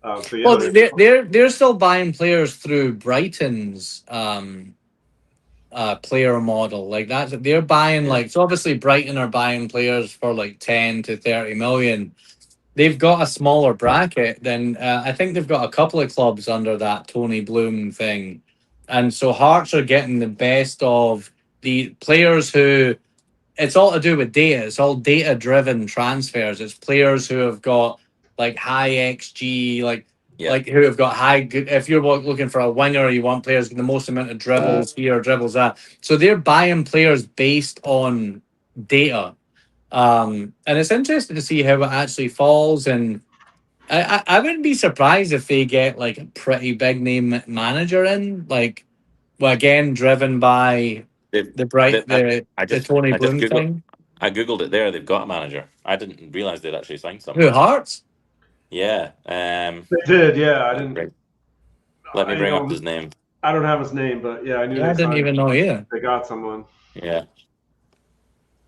They're still buying players through Brighton's player model, like that. They're buying so obviously Brighton are buying players for like 10 to 30 million. They've got a smaller bracket than I think they've got a couple of clubs under that Tony Bloom thing, and so Hearts are getting the best of the players who. It's all to do with data. It's all data driven transfers. It's players who have got like high XG, like who have got high. If you're looking for a winger, you want players with the most amount of dribbles here, dribbles that. So they're buying players based on data, and it's interesting to see how it actually falls. And I wouldn't be surprised if they get like a pretty big name manager in, like, well, again, driven by the Tony Bloom thing. I googled it there. They've got a manager. I didn't realize they'd actually signed someone. Who, Hearts? Yeah. They did. Yeah, I didn't. Let me bring up his name. I don't have his name, but yeah, I knew. I didn't even know either. They got someone. Yeah.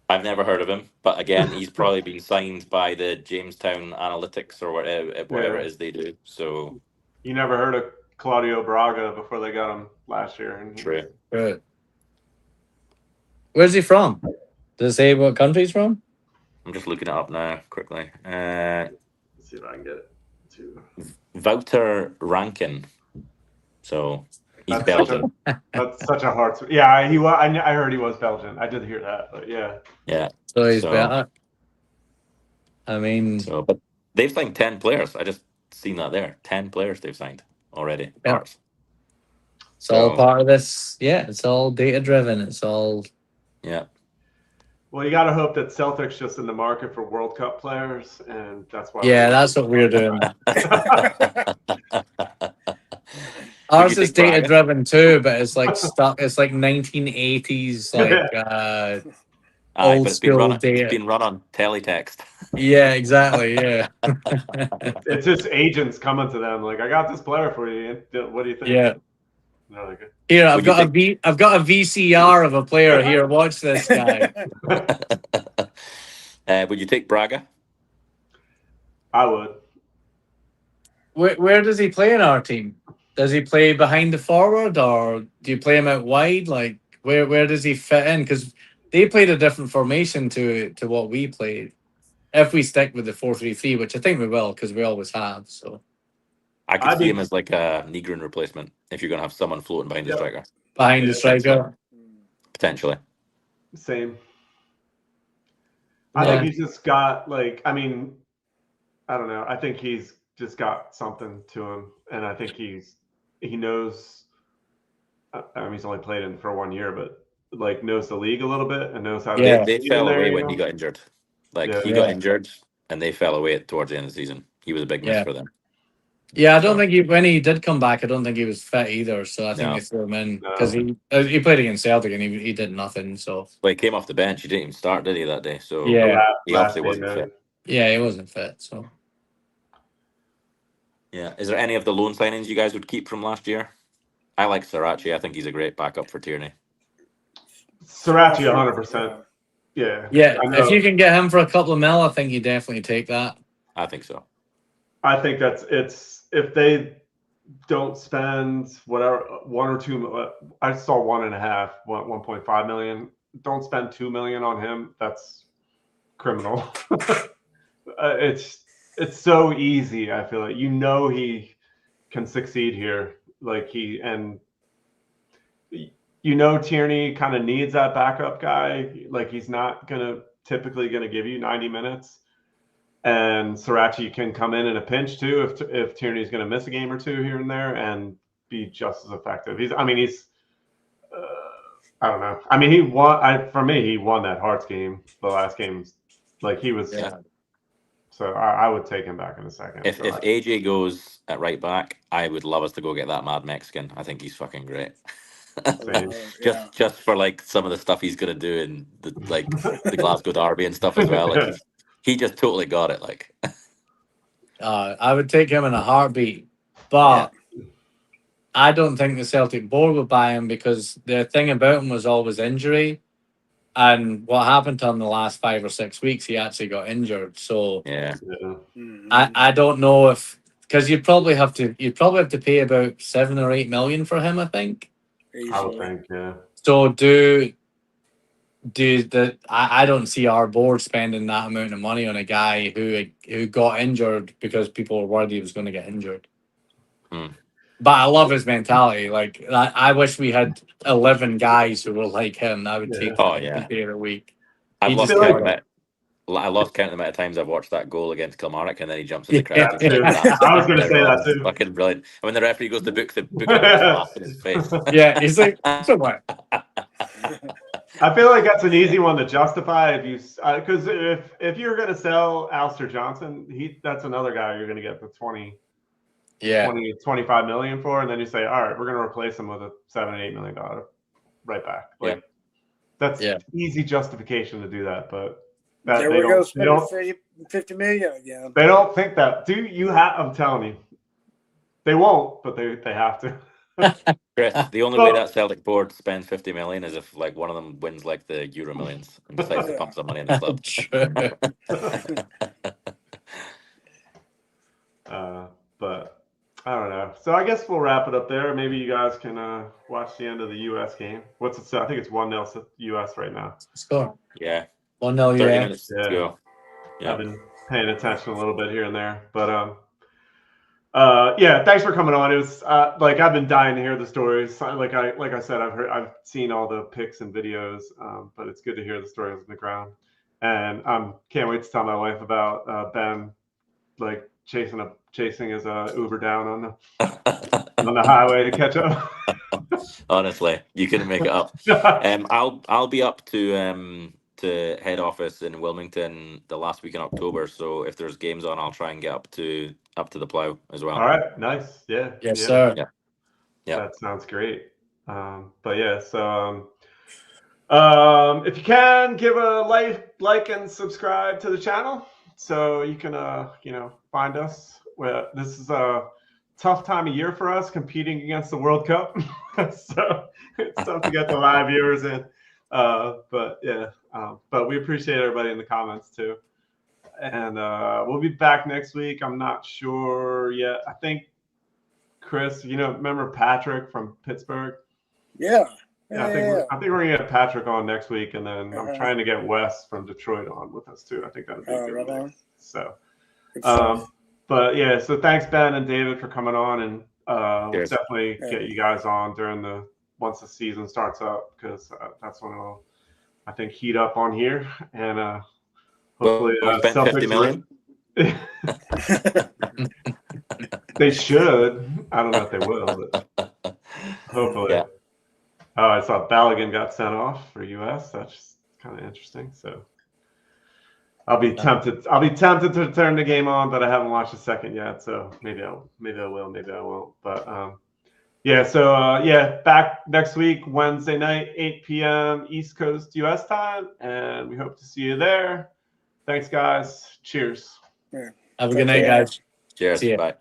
I've never heard of him, but again, he's probably been signed by the Jamestown Analytics or whatever it is they do. So you never heard of Claudio Braga before they got him last year. True. Right. Where's he from? Does it say what country he's from? I'm just looking it up now quickly. Let's see if I can get it. Wouter Rankin. So he's Belgian. That's such a hard. Yeah, he was. I heard he was Belgian. I did hear that, but yeah. Yeah. So he's better. I mean, but they've signed 10 players. I just seen that there. 10 players they've signed already. Yeah. It's all part of this. Yeah, it's all data driven. It's all. Yeah. Well, you got to hope that Celtic's just in the market for World Cup players, and that's why. Yeah, that's what we're doing. Ours is data driven too, but it's like stuck. It's like 1980s, like old school data. It's been run on teletext. Yeah, exactly. Yeah. It's just agents coming to them like, "I got this player for you. What do you think?" Yeah. No, here, I've got a VCR of a player here. Watch this guy. Would you take Braga? I would. Where does he play in our team? Does he play behind the forward, or do you play him out wide? Like, where does he fit in? Because they played a different formation to what we played. If we stick with the 4-3-3, which I think we will, because we always have. So I could see him as like a Negrin replacement if you're going to have someone floating behind the striker. Behind the striker. potentially. Same. I think he's just got I mean, I don't know. I think he's just got something to him, and I think he knows. I mean, he's only played in for 1 year, but knows the league a little bit and knows how to. They fell away when he got injured. He got injured, and they fell away towards the end of the season. He was a big miss for them. Yeah, I don't think when he did come back, I don't think he was fit either. So I think they threw him in because he played against Celtic and he did nothing. So he came off the bench. He didn't even start, did he, that day? So he obviously wasn't fit. Yeah, he wasn't fit. So yeah, is there any of the loan signings you guys would keep from last year? I like Sriracha. I think he's a great backup for Tierney. Sriracha, 100%. Yeah. If you can get him for a couple of mil, I think you definitely take that. I think so. I think if they don't spend whatever 1 or 2, I saw 1.5, 1.5 million. Don't spend 2 million on him. That's criminal. It's so easy. I feel like he can succeed here. Tierney kind of needs that backup guy. He's not typically gonna give you 90 minutes. And Sriracha can come in a pinch too if Tierney's going to miss a game or two here and there and be just as effective. I don't know. I mean, he won. For me, he won that Hearts game. The last game, he was. Yeah. So I would take him back in a second. If AJ goes at right back, I would love us to go get that mad Mexican. I think he's fucking great. just for some of the stuff he's gonna do in the Glasgow Derby and stuff as well. He just totally got it. I would take him in a heartbeat, but I don't think the Celtic board would buy him because the thing about him was always injury, and what happened to him the last 5 or 6 weeks, he actually got injured. So I don't know because you'd probably have to pay about 7 or 8 million for him. I think. I would think, yeah. So I don't see our board spending that amount of money on a guy who got injured because people were worried he was going to get injured. But I love his mentality. I wish we had 11 guys who were like him. I would take him day of the week. I lost count the amount of times I've watched that goal against Kilmarnock, and then he jumps in the crowd. I was going to say that too. Fucking brilliant. And when the referee goes to book laugh in his face. Yeah, he's like, somewhere. I feel like that's an easy one to justify because if you're going to sell Alistair Johnson, that's another guy you're going to get the 25 million for, and then you say, all right, we're going to replace him with a $7-8 million right back. That's easy justification to do that, but there we go, spending 50 million again. They don't think that. I'm telling you, they won't, but they have to. Chris, the only way that Celtic board spends 50 million is if one of them wins the Euro Millions and decides to pump some money in the club. But I don't know. So I guess we'll wrap it up there. Maybe you guys can watch the end of the U.S. game. What's it? I think it's 1-0 U.S. right now. Score. Yeah. 1-0 30 minutes to go. Yeah. I've been paying attention a little bit here and there, but thanks for coming on. It was I've been dying to hear the stories. Like I said, I've seen all the pics and videos, but it's good to hear the stories on the ground. And can't wait to tell my wife about Ben chasing his Uber down on the highway to catch up. Honestly, you couldn't make it up. I'll be up to head office in Wilmington the last week in October. So if there's games on, I'll try and get up to the Plough as well. All right, nice. Yeah. Yes, sir. Yeah. That sounds great. But yeah, so if you can give a like and subscribe to the channel so you can find us. This is a tough time of year for us competing against the World Cup. So it's tough to get the live viewers in. But we appreciate everybody in the comments too. And we'll be back next week. I'm not sure yet. I think Chris, remember Patrick from Pittsburgh? Yeah. I think we're gonna get Patrick on next week, and then I'm trying to get Wes from Detroit on with us too. I think that'd be good. So, but yeah, so thanks Ben and David for coming on, and we'll definitely get you guys on during the once the season starts up, because that's when it'll, I think, heat up on here, and hopefully we spent 50 million. They should. I don't know if they will, but hopefully. Yeah. Oh, I saw Balogun got sent off for US. That's kind of interesting. So I'll be tempted. I'll be tempted to turn the game on, but I haven't watched the second yet. So maybe I will, maybe I won't. But yeah. So yeah, back next week, Wednesday night, 8 p.m. East Coast US time, and we hope to see you there. Thanks, guys. Cheers. Yeah. Have a good night, guys. Cheers. See ya. Bye.